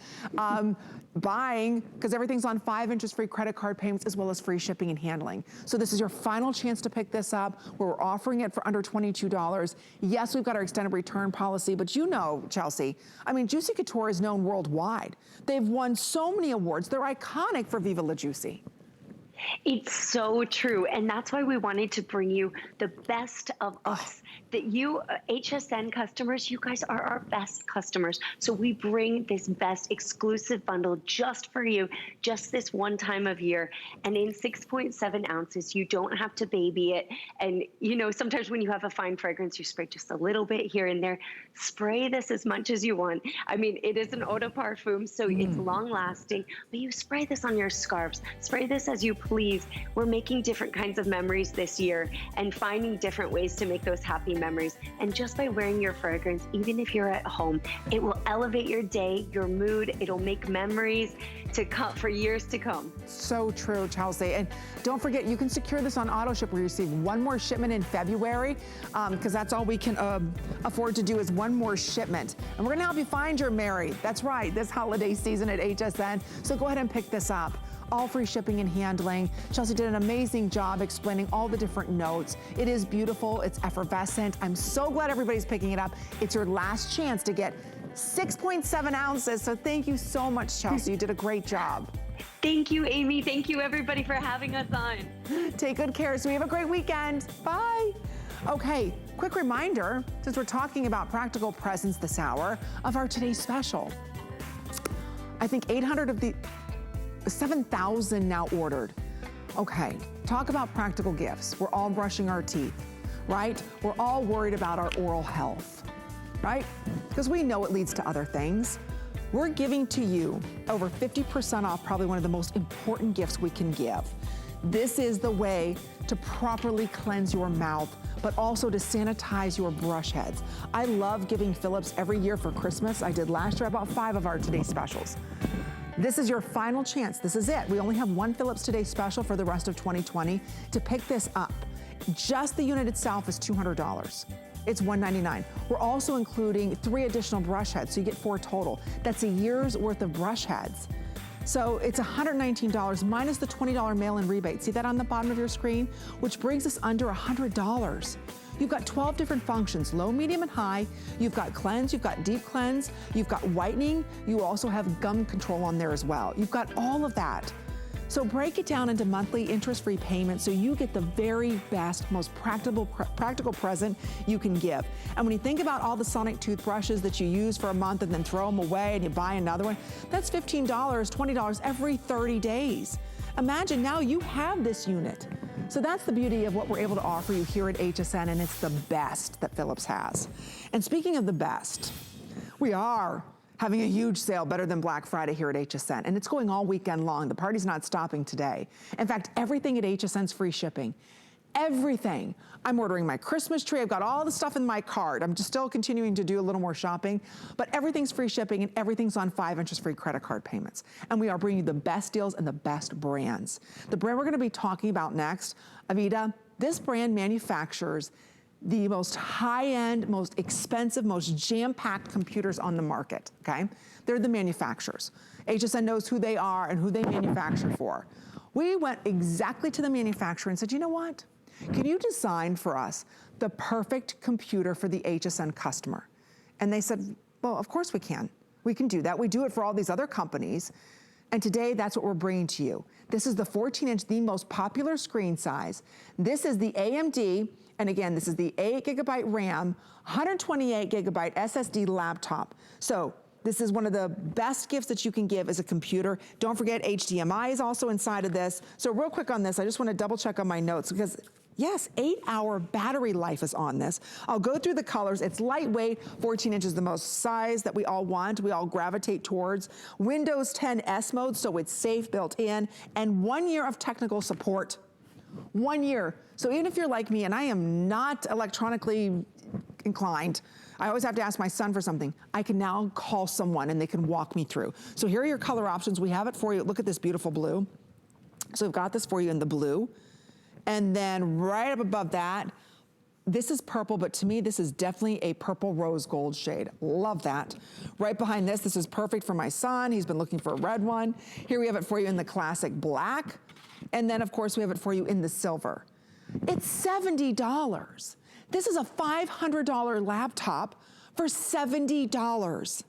buying, because everything's on 5 interest-free credit card payments as well as free shipping and handling. So this is your final chance to pick this up, where we're offering it for under $22. Yes, we've got our extended return policy, but you know, Chelsea, I mean, Juicy Couture is known worldwide. They've won so many awards. They're iconic for Viva La Juicy. It's so true. And that's why we wanted to bring you the best of us. That you, HSN customers, you guys are our best customers. So we bring this best exclusive bundle just for you, just this one time of year. And in 6.7 ounces, you don't have to baby it. And you know, sometimes when you have a fine fragrance, you spray just a little bit here and there. Spray this as much as you want. I mean, it is an eau de parfum, so it's long lasting, but you spray this on your scarves. Spray this as you please. We're making different kinds of memories this year and finding different ways to make those happy memories. And just by wearing your fragrance, even if you're at home, it will elevate your day, your mood. It'll make memories to come for years to come. So true, Chelsea. And don't forget, you can secure this on auto ship. We receive one more shipment in February, because that's all we can afford to do is one more shipment. And we're gonna help you find your Mary. That's right, this holiday season at HSN. So go ahead and pick this up. all free shipping and handling. Chelsea did an amazing job explaining all the different notes. It is beautiful, it's effervescent. I'm so glad everybody's picking it up. It's your last chance to get 6.7 ounces. So thank you so much, Chelsea. You did a great job. Thank you, Amy. Thank you, everybody, for having us on. Take good care. So we have a great weekend. Bye. Okay, quick reminder, since we're talking about practical presents this hour, of our today's special. I think 800 of the 7,000 now ordered. Okay, talk about practical gifts. We're all brushing our teeth, right? We're all worried about our oral health, right? Because we know it leads to other things. We're giving to you over 50% off probably one of the most important gifts we can give. This is the way to properly cleanse your mouth, but also to sanitize your brush heads. I love giving Philips every year for Christmas. I did last year about 5 of our Today Specials. This is your final chance. This is it. We only have one Philips Today Special for the rest of 2020 to pick this up. Just the unit itself is $200. It's $199. We're also including 3 additional brush heads, so you get 4 total. That's a year's worth of brush heads. So it's $119 minus the $20 mail-in rebate. See that on the bottom of your screen? Which brings us under $100. You've got 12 different functions, low, medium, and high. You've got cleanse, you've got deep cleanse, you've got whitening. You also have gum control on there as well. You've got all of that. So break it down into monthly interest-free payments so you get the very best, most practical present you can give. And when you think about all the Sonic toothbrushes that you use for a month and then throw them away and you buy another one, that's $15, $20 every 30 days. Imagine now you have this unit. So that's the beauty of what we're able to offer you here at HSN, and it's the best that Philips has. And speaking of the best, we are having a huge sale, better than Black Friday here at HSN, and it's going all weekend long. The party's not stopping today. In fact, everything at HSN's free shipping. Everything. I'm ordering my Christmas tree. I've got all the stuff in my cart. I'm just still continuing to do a little more shopping, but everything's free shipping and everything's on 5 interest-free credit card payments. And we are bringing you the best deals and the best brands. The brand we're gonna be talking about next, Avita, this brand manufactures the most high-end, most expensive, most jam-packed computers on the market, okay? They're the manufacturers. HSN knows who they are and who they manufacture for. We went exactly to the manufacturer and said, you know what? Can you design for us the perfect computer for the HSN customer? And they said, well, of course we can. We can do that. We do it for all these other companies. And today, that's what we're bringing to you. This is the 14-inch, the most popular screen size. This is the AMD, and again, this is the 8 gigabyte RAM, 128 gigabyte SSD laptop. So this is one of the best gifts that you can give as a computer. Don't forget HDMI is also inside of this. So real quick on this, I just want to double check on my notes because yes, 8-hour battery life is on this. I'll go through the colors. It's lightweight, 14 inches, the most size that we all want, we all gravitate towards. Windows 10 S mode, so it's safe, built in, and 1 year of technical support. 1 year. So even if you're like me and I am not electronically inclined, I always have to ask my son for something, I can now call someone and they can walk me through. So here are your color options. We have it for you. Look at this beautiful blue. So we've got this for you in the blue. And then right up above that, this is purple, but to me, this is definitely a purple rose gold shade. Love that. Right behind this, this is perfect for my son. He's been looking for a red one. Here we have it for you in the classic black. And then of course we have it for you in the silver. It's $70. This is a $500 laptop for $70.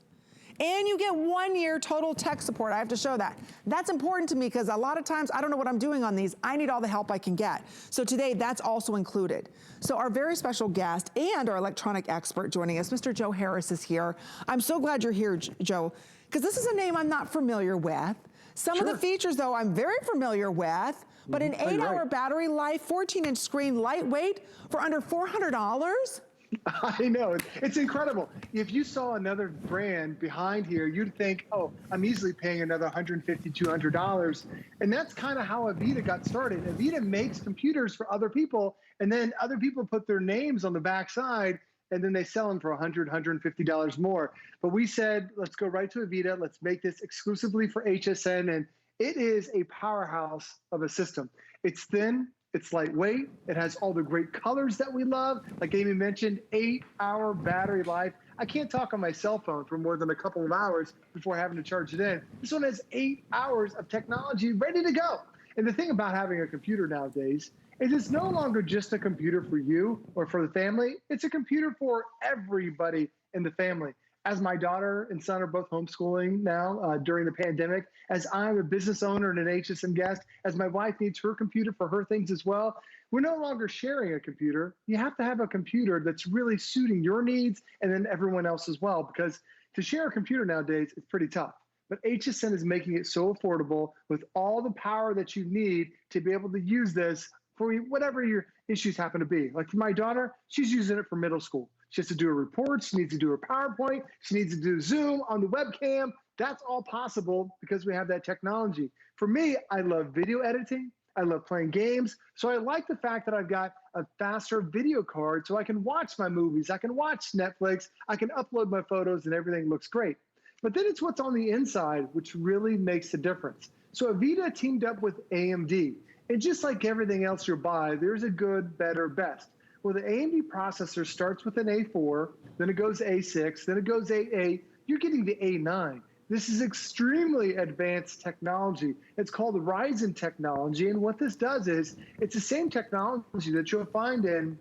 And you get 1 year total tech support. I have to show that. That's important to me because a lot of times I don't know what I'm doing on these. I need all the help I can get. So today that's also included. So our very special guest and our electronic expert joining us, Mr. Joe Harris is here. I'm so glad you're here, Joe, because this is a name I'm not familiar with. Some of the features though I'm very familiar with, but an 8-hour battery life, 14-inch screen, lightweight for under $400? I know, it's incredible. If you saw another brand behind here, you'd think, oh, I'm easily paying another $150, $200. And that's kind of how Avita got started. Avita makes computers for other people, and then other people put their names on the backside, and then they sell them for $100, $150 more. But we said, let's go right to Avita. Let's make this exclusively for HSN. And it is a powerhouse of a system. It's thin. It's lightweight. It has all the great colors that we love. Like Amy mentioned, 8-hour battery life. I can't talk on my cell phone for more than a couple of hours before having to charge it in. This one has 8 hours of technology ready to go. And the thing about having a computer nowadays is it's no longer just a computer for you or for the family. It's a computer for everybody in the family. As my daughter and son are both homeschooling now during the pandemic, as I'm a business owner and an HSN guest, as my wife needs her computer for her things as well, we're no longer sharing a computer. You have to have a computer that's really suiting your needs and then everyone else as well, because to share a computer nowadays is pretty tough. But HSN is making it so affordable with all the power that you need to be able to use this for whatever your issues happen to be. Like for my daughter, she's using it for middle school. She has to do a report. She needs to do her PowerPoint. She needs to do Zoom on the webcam. That's all possible because we have that technology. For me, I love video editing. I love playing games. So I like the fact that I've got a faster video card so I can watch my movies. I can watch Netflix. I can upload my photos and everything looks great. But then it's what's on the inside which really makes a difference. So Avita teamed up with AMD. And just like everything else you'll buy, there's a good, better, best. Well, the AMD processor starts with an A4, then it goes A6, then it goes A8. You're getting the A9. This is extremely advanced technology. It's called the Ryzen technology. And what this does is it's the same technology that you'll find in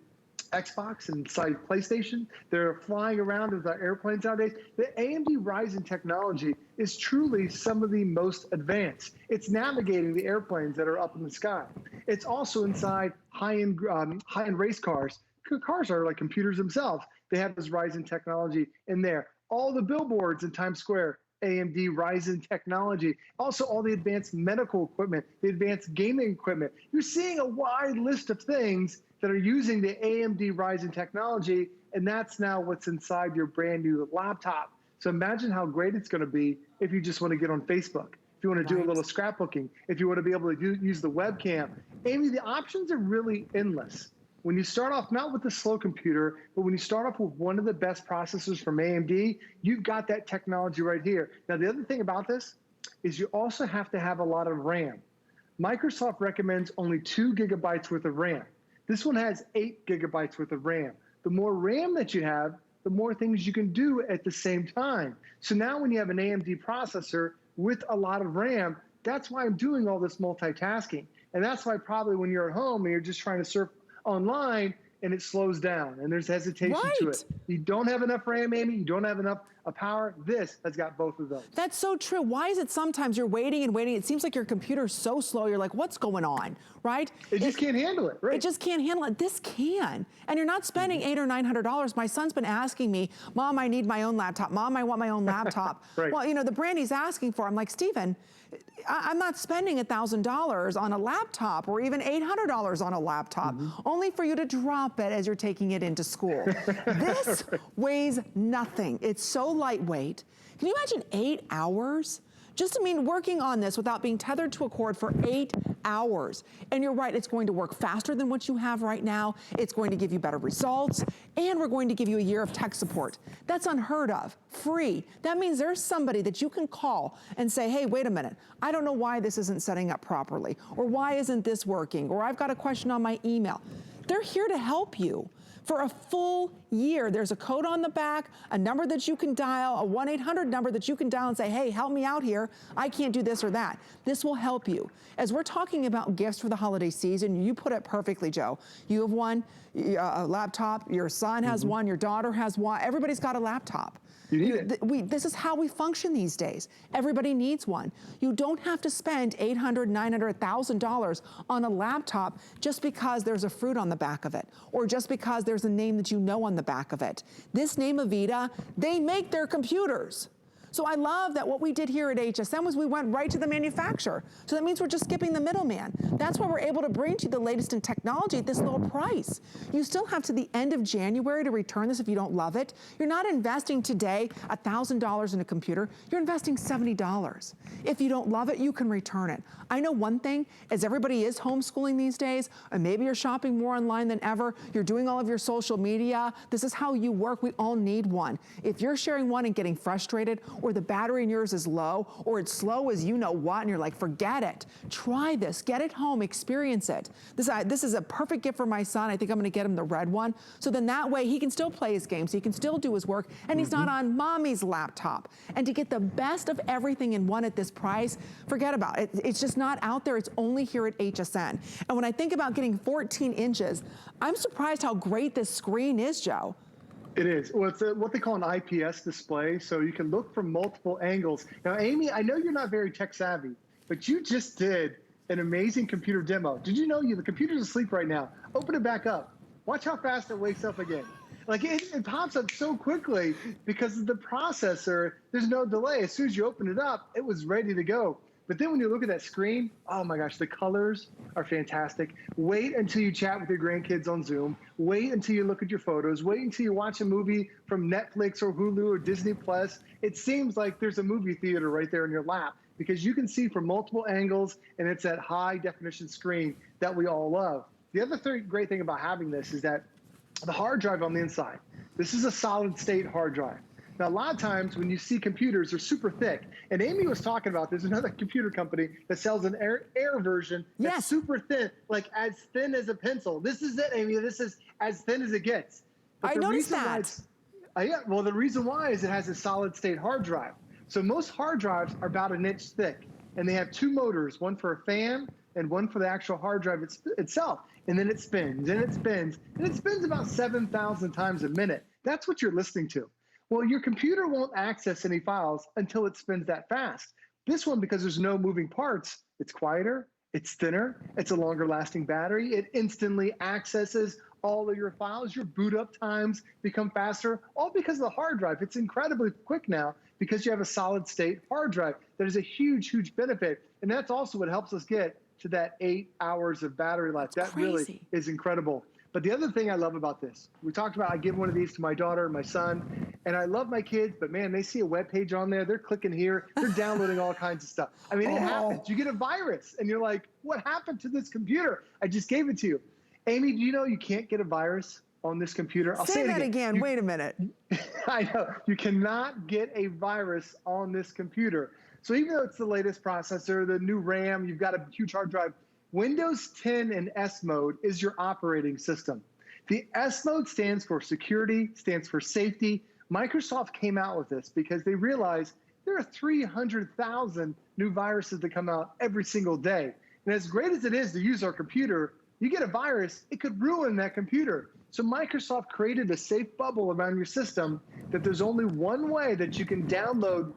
Xbox and inside PlayStation. They're flying around with our airplanes nowadays. The AMD Ryzen technology is truly some of the most advanced. It's navigating the airplanes that are up in the sky. It's also inside high-end race cars. Cars are like computers themselves. They have this Ryzen technology in there. All the billboards in Times Square, AMD Ryzen technology. Also all the advanced medical equipment, the advanced gaming equipment. You're seeing a wide list of things that are using the AMD Ryzen technology, and that's now what's inside your brand new laptop. So imagine how great it's going to be if you just want to get on Facebook, if you want to do a little scrapbooking, if you want to be able to use the webcam. Amy, the options are really endless. When you start off not with a slow computer, but when you start off with one of the best processors from AMD, you've got that technology right here. Now, the other thing about this is you also have to have a lot of RAM. Microsoft recommends only 2 gigabytes worth of RAM. This one has 8 gigabytes worth of RAM. The more RAM that you have, the more things you can do at the same time. So now when you have an AMD processor with a lot of RAM, that's why I'm doing all this multitasking. And that's why probably when you're at home and you're just trying to surf online and it slows down and there's hesitation to it. You don't have enough RAM, Amy. You don't have enough power. This has got both of those. That's so true. Why is it sometimes you're waiting and waiting? It seems like your computer's so slow. You're like, what's going on, right? It just can't handle it, right? It just can't handle it. This can. And you're not spending $800 or $900. My son's been asking me, Mom, I need my own laptop. Mom, I want my own laptop. Right. Well, you know, the brand he's asking for, I'm like, Stephen, I'm not spending $1,000 on a laptop or even $800 on a laptop, only for you to drop it as you're taking it into school. This weighs nothing. It's so lightweight. Can you imagine 8 hours? Just, I mean, working on this without being tethered to a cord for 8 hours. And you're right, it's going to work faster than what you have right now. It's going to give you better results. And we're going to give you a year of tech support. That's unheard of, free. That means there's somebody that you can call and say, hey, wait a minute, I don't know why this isn't setting up properly, or why isn't this working, or I've got a question on my email. They're here to help you. For a full year, there's a code on the back, a number that you can dial, a 1-800 number that you can dial and say, hey, help me out here. I can't do this or that. This will help you. As we're talking about gifts for the holiday season, you put it perfectly, Joe. You have one, a laptop, your son has one, your daughter has one, everybody's got a laptop. You need it. This is how we function these days. Everybody needs one. You don't have to spend $800, $900, $1,000 on a laptop just because there's a fruit on the back of it, or just because there's a name that you know on the back of it. This name, Avita, they make their computers. So I love that what we did here at HSN was we went right to the manufacturer. So that means we're just skipping the middleman. That's why we're able to bring to you the latest in technology at this low price. You still have to the end of January to return this if you don't love it. You're not investing today $1,000 in a computer. You're investing $70. If you don't love it, you can return it. I know one thing, as everybody is homeschooling these days, and maybe you're shopping more online than ever, you're doing all of your social media, this is how you work. We all need one. If you're sharing one and getting frustrated, or the battery in yours is low, or it's slow as you know what, and you're like, forget it. Try this, get it home, experience it. This is a perfect gift for my son. I think I'm gonna get him the red one. So then that way he can still play his games, he can still do his work, and he's not on mommy's laptop. And to get the best of everything in one at this price, forget about it. It's just not out there, it's only here at HSN. And when I think about getting 14 inches, I'm surprised how great this screen is, Joe. It is. Well, it's what they call an IPS display, so you can look from multiple angles. Now, Amy, I know you're not very tech savvy, but you just did an amazing computer demo. Did you know the computer's asleep right now? Open it back up. Watch how fast it wakes up again. Like it pops up so quickly because of the processor. There's no delay. As soon as you open it up, it was ready to go. But then when you look at that screen, oh my gosh, the colors are fantastic. Wait until you chat with your grandkids on Zoom. Wait until you look at your photos. Wait until you watch a movie from Netflix or Hulu or Disney Plus. It seems like there's a movie theater right there in your lap because you can see from multiple angles, and it's that high definition screen that we all love. The other great thing about having this is that the hard drive on the inside, this is a solid state hard drive. Now, a lot of times when you see computers, they're super thick. And Amy was talking about, there's another computer company that sells an air version that's super thin, like as thin as a pencil. This is it, Amy. This is as thin as it gets. But I noticed that. Yeah, well, the reason why is it has a solid state hard drive. So most hard drives are about an inch thick. And they have two motors, one for a fan and one for the actual hard drive itself. And then it spins, and it spins, and it spins about 7,000 times a minute. That's what you're listening to. Well, your computer won't access any files until it spins that fast. This one, because there's no moving parts, it's quieter, it's thinner, it's a longer lasting battery, it instantly accesses all of your files, your boot up times become faster, all because of the hard drive. It's incredibly quick now because you have a solid state hard drive. That is a huge, huge benefit. And that's also what helps us get to that 8 hours of battery life. That really is incredible. But the other thing I love about this, we talked about, I give one of these to my daughter and my son, and I love my kids, but man, they see a web page on there, they're clicking here, they're downloading all kinds of stuff. I mean, it happens. You get a virus, and you're like, what happened to this computer? I just gave it to you. Amy, do you know you can't get a virus on this computer? I'll say that again. Wait a minute. I know. You cannot get a virus on this computer. So even though it's the latest processor, the new RAM, you've got a huge hard drive, Windows 10 in S mode is your operating system. The S mode stands for security, stands for safety. Microsoft came out with this because they realized there are 300,000 new viruses that come out every single day. And as great as it is to use our computer, you get a virus, it could ruin that computer. So Microsoft created a safe bubble around your system that there's only one way that you can download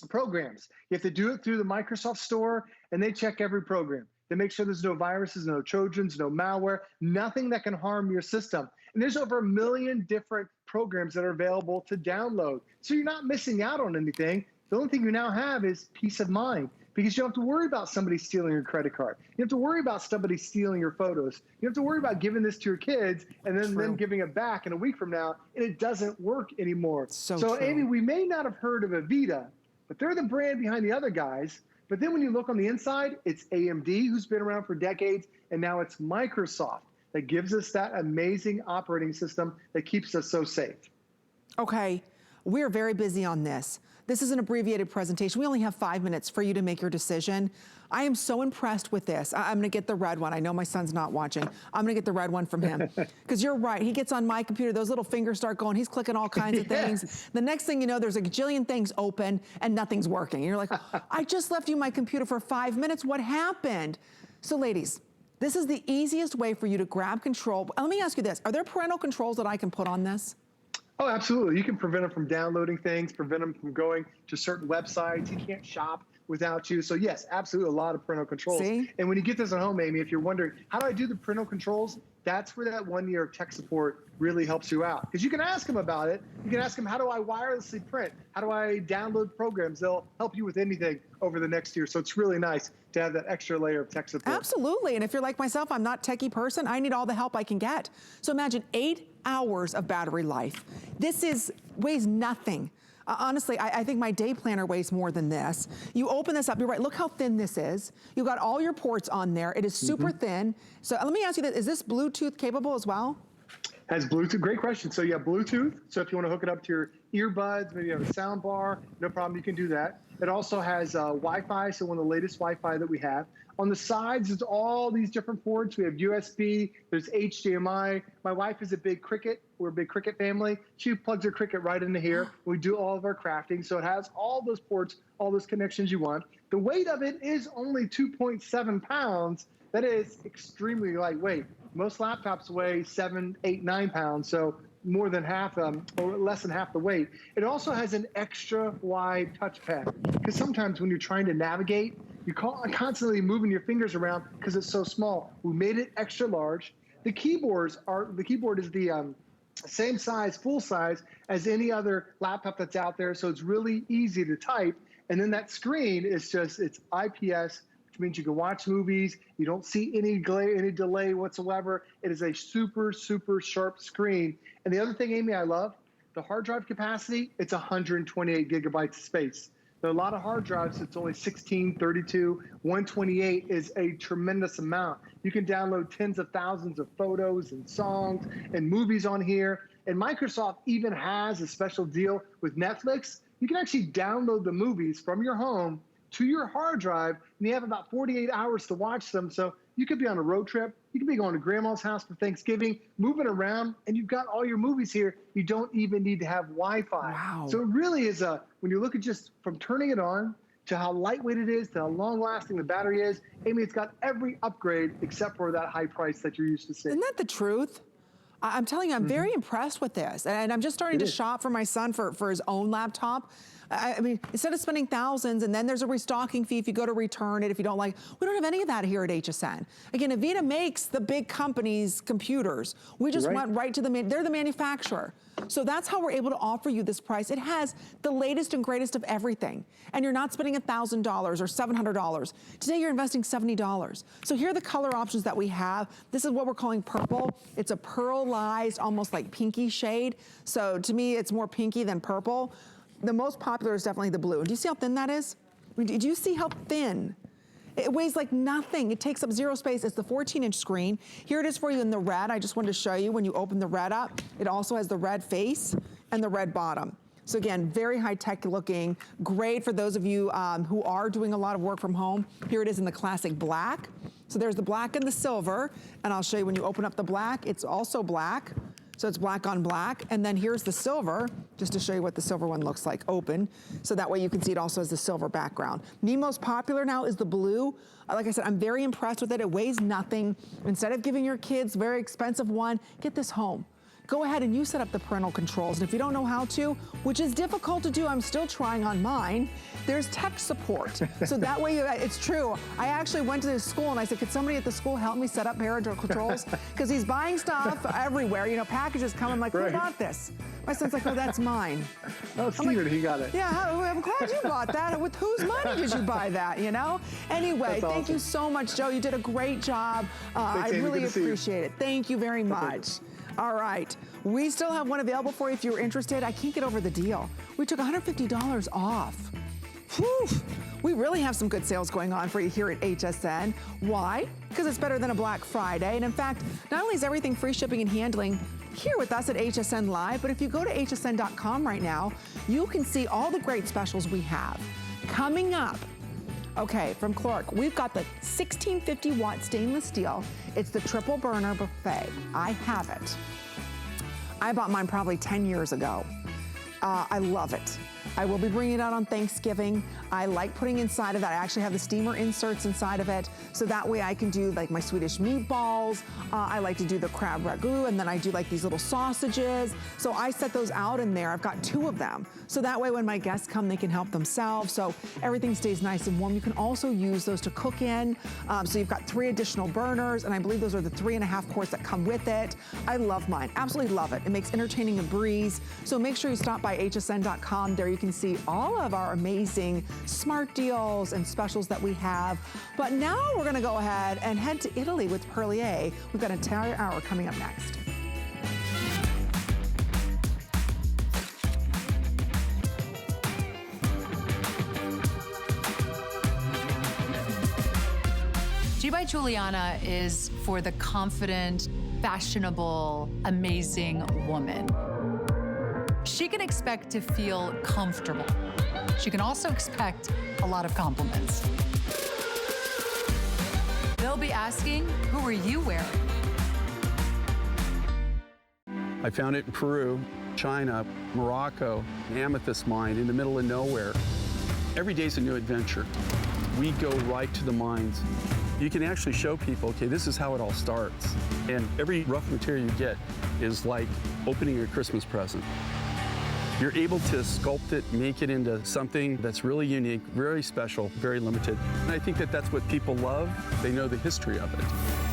programs. You have to do it through the Microsoft Store, and they check every program. They make sure there's no viruses, no Trojans, no malware, nothing that can harm your system. And there's over 1 million different programs that are available to download. So you're not missing out on anything. The only thing you now have is peace of mind because you don't have to worry about somebody stealing your credit card. You have to worry about somebody stealing your photos. You have to worry about giving this to your kids and then them giving it back in a week from now, and it doesn't work anymore. So Amy, we may not have heard of Avita, but they're the brand behind the other guys. But then when you look on the inside, it's AMD, who's been around for decades, and now it's Microsoft that gives us that amazing operating system that keeps us so safe. Okay, we're very busy on this. This is an abbreviated presentation. We only have 5 minutes for you to make your decision. I am so impressed with this. I'm gonna get the red one. I know my son's not watching. I'm gonna get the red one from him. Because you're right, he gets on my computer, those little fingers start going, he's clicking all kinds of things. The next thing you know, there's a gajillion things open and nothing's working. And you're like, I just left you my computer for 5 minutes, what happened? So ladies, this is the easiest way for you to grab control. Let me ask you this, are there parental controls that I can put on this? Oh, absolutely. You can prevent them from downloading things, prevent them from going to certain websites. He can't shop without you. So yes, absolutely, a lot of parental controls. See? And when you get this at home, Amy, if you're wondering, how do I do the parental controls? That's where that 1 year of tech support really helps you out. Because you can ask them about it. You can ask them, how do I wirelessly print? How do I download programs? They'll help you with anything over the next year. So it's really nice to have that extra layer of tech support. Absolutely, and if you're like myself, I'm not a techie person, I need all the help I can get. So imagine 8 hours of battery life. This weighs nothing. Honestly, I think my day planner weighs more than this. You open this up, you're right, look how thin this is. You've got all your ports on there. It is super thin. So let me ask you this, is this Bluetooth capable as well? Has Bluetooth, great question. So you have Bluetooth. So if you want to hook it up to your earbuds, maybe you have a sound bar, no problem, you can do that. It also has Wi-Fi, so one of the latest Wi-Fi that we have. On the sides, it's all these different ports. We have USB, there's HDMI. My wife is a big Cricut. We're a big Cricut family. She plugs her Cricut right into here. We do all of our crafting. So it has all those ports, all those connections you want. The weight of it is only 2.7 pounds. That is extremely lightweight. Most laptops weigh 7, 8, 9 pounds, so more than half, or less than half the weight. It also has an extra wide touchpad, because sometimes when you're trying to navigate, you're constantly moving your fingers around because it's so small. We made it extra large. The keyboard is the same size, full size, as any other laptop that's out there, so it's really easy to type. And then that screen is it's IPS, which means you can watch movies. You don't see any delay whatsoever. It is a super, super sharp screen. And the other thing, Amy, I love, the hard drive capacity, it's 128 gigabytes of space. There are a lot of hard drives, it's only 16, 32, 128 is a tremendous amount. You can download tens of thousands of photos and songs and movies on here. And Microsoft even has a special deal with Netflix. You can actually download the movies from your home to your hard drive, and you have about 48 hours to watch them. So you could be on a road trip, you could be going to grandma's house for Thanksgiving, moving around, and you've got all your movies here. You don't even need to have Wi-Fi. Wow. So it really is when you look at just from turning it on to how lightweight it is, to how long lasting the battery is, Amy, it's got every upgrade except for that high price that you're used to seeing. Isn't that the truth? I'm telling you, I'm very impressed with this. And I'm just starting to shop for my son for his own laptop. I mean, instead of spending thousands and then there's a restocking fee if you go to return it, if you don't like, we don't have any of that here at HSN. Again, Avita makes the big companies' computers. We just went right to they're the manufacturer. So that's how we're able to offer you this price. It has the latest and greatest of everything. And you're not spending $1,000 or $700. Today you're investing $70. So here are the color options that we have. This is what we're calling purple. It's a pearlized, almost like pinky shade. So to me, it's more pinky than purple. The most popular is definitely the blue. Do you see how thin that is? I mean, do you see how thin? It weighs like nothing. It takes up zero space. It's the 14-inch screen. Here it is for you in the red. I just wanted to show you when you open the red up. It also has the red face and the red bottom. So again, very high-tech looking. Great for those of you who are doing a lot of work from home. Here it is in the classic black. So there's the black and the silver. And I'll show you when you open up the black, it's also black. So it's black on black. And then here's the silver, just to show you what the silver one looks like open. So that way you can see it also has the silver background. The most popular now is the blue. Like I said, I'm very impressed with it. It weighs nothing. Instead of giving your kids a very expensive one, get this home. Go ahead and you set up the parental controls. And if you don't know how to, which is difficult to do, I'm still trying on mine, there's tech support. So that way, it's true. I actually went to the school and I said, could somebody at the school help me set up parental controls? Because he's buying stuff everywhere. You know, packages come, I'm like, who bought this? My son's like, oh, that's mine. Oh, Steven, he got it. Yeah, I'm glad you bought that. With whose money did you buy that, you know? Anyway, awesome. Thank you so much, Joe. You did a great job. I really appreciate it. Thank you very much. All right, we still have one available for you if you're interested. I can't get over the deal. We took $150 off. Whew. We really have some good sales going on for you here at HSN. Why? Because it's better than a Black Friday. And in fact, not only is everything free shipping and handling here with us at HSN Live, but if you go to hsn.com right now, you can see all the great specials we have. Coming up, okay, from Clark, we've got the 1650 watt stainless steel. It's the triple burner buffet. I have it. I bought mine probably 10 years ago. I love it. I will be bringing it out on Thanksgiving. I like putting inside of that. I actually have the steamer inserts inside of it. So that way I can do like my Swedish meatballs. I like to do the crab ragout, and then I do like these little sausages. So I set those out in there. I've got 2 of them. So that way when my guests come, they can help themselves. So everything stays nice and warm. You can also use those to cook in. So you've got 3 additional burners, and I believe those are the 3.5 quarts that come with it. I love mine, absolutely love it. It makes entertaining a breeze. So make sure you stop by hsn.com. There you can see all of our amazing smart deals and specials that we have. But now we're gonna go ahead and head to Italy with Perlier. We've got an entire hour coming up next. G by Giuliana is for the confident, fashionable, amazing woman. She can expect to feel comfortable. She can also expect a lot of compliments. They'll be asking, who are you wearing? I found it in Peru, China, Morocco, an amethyst mine in the middle of nowhere. Every day's a new adventure. We go right to the mines. You can actually show people, okay, this is how it all starts. And every rough material you get is like opening a Christmas present. You're able to sculpt it, make it into something that's really unique, very special, very limited. And I think that that's what people love. They know the history of it.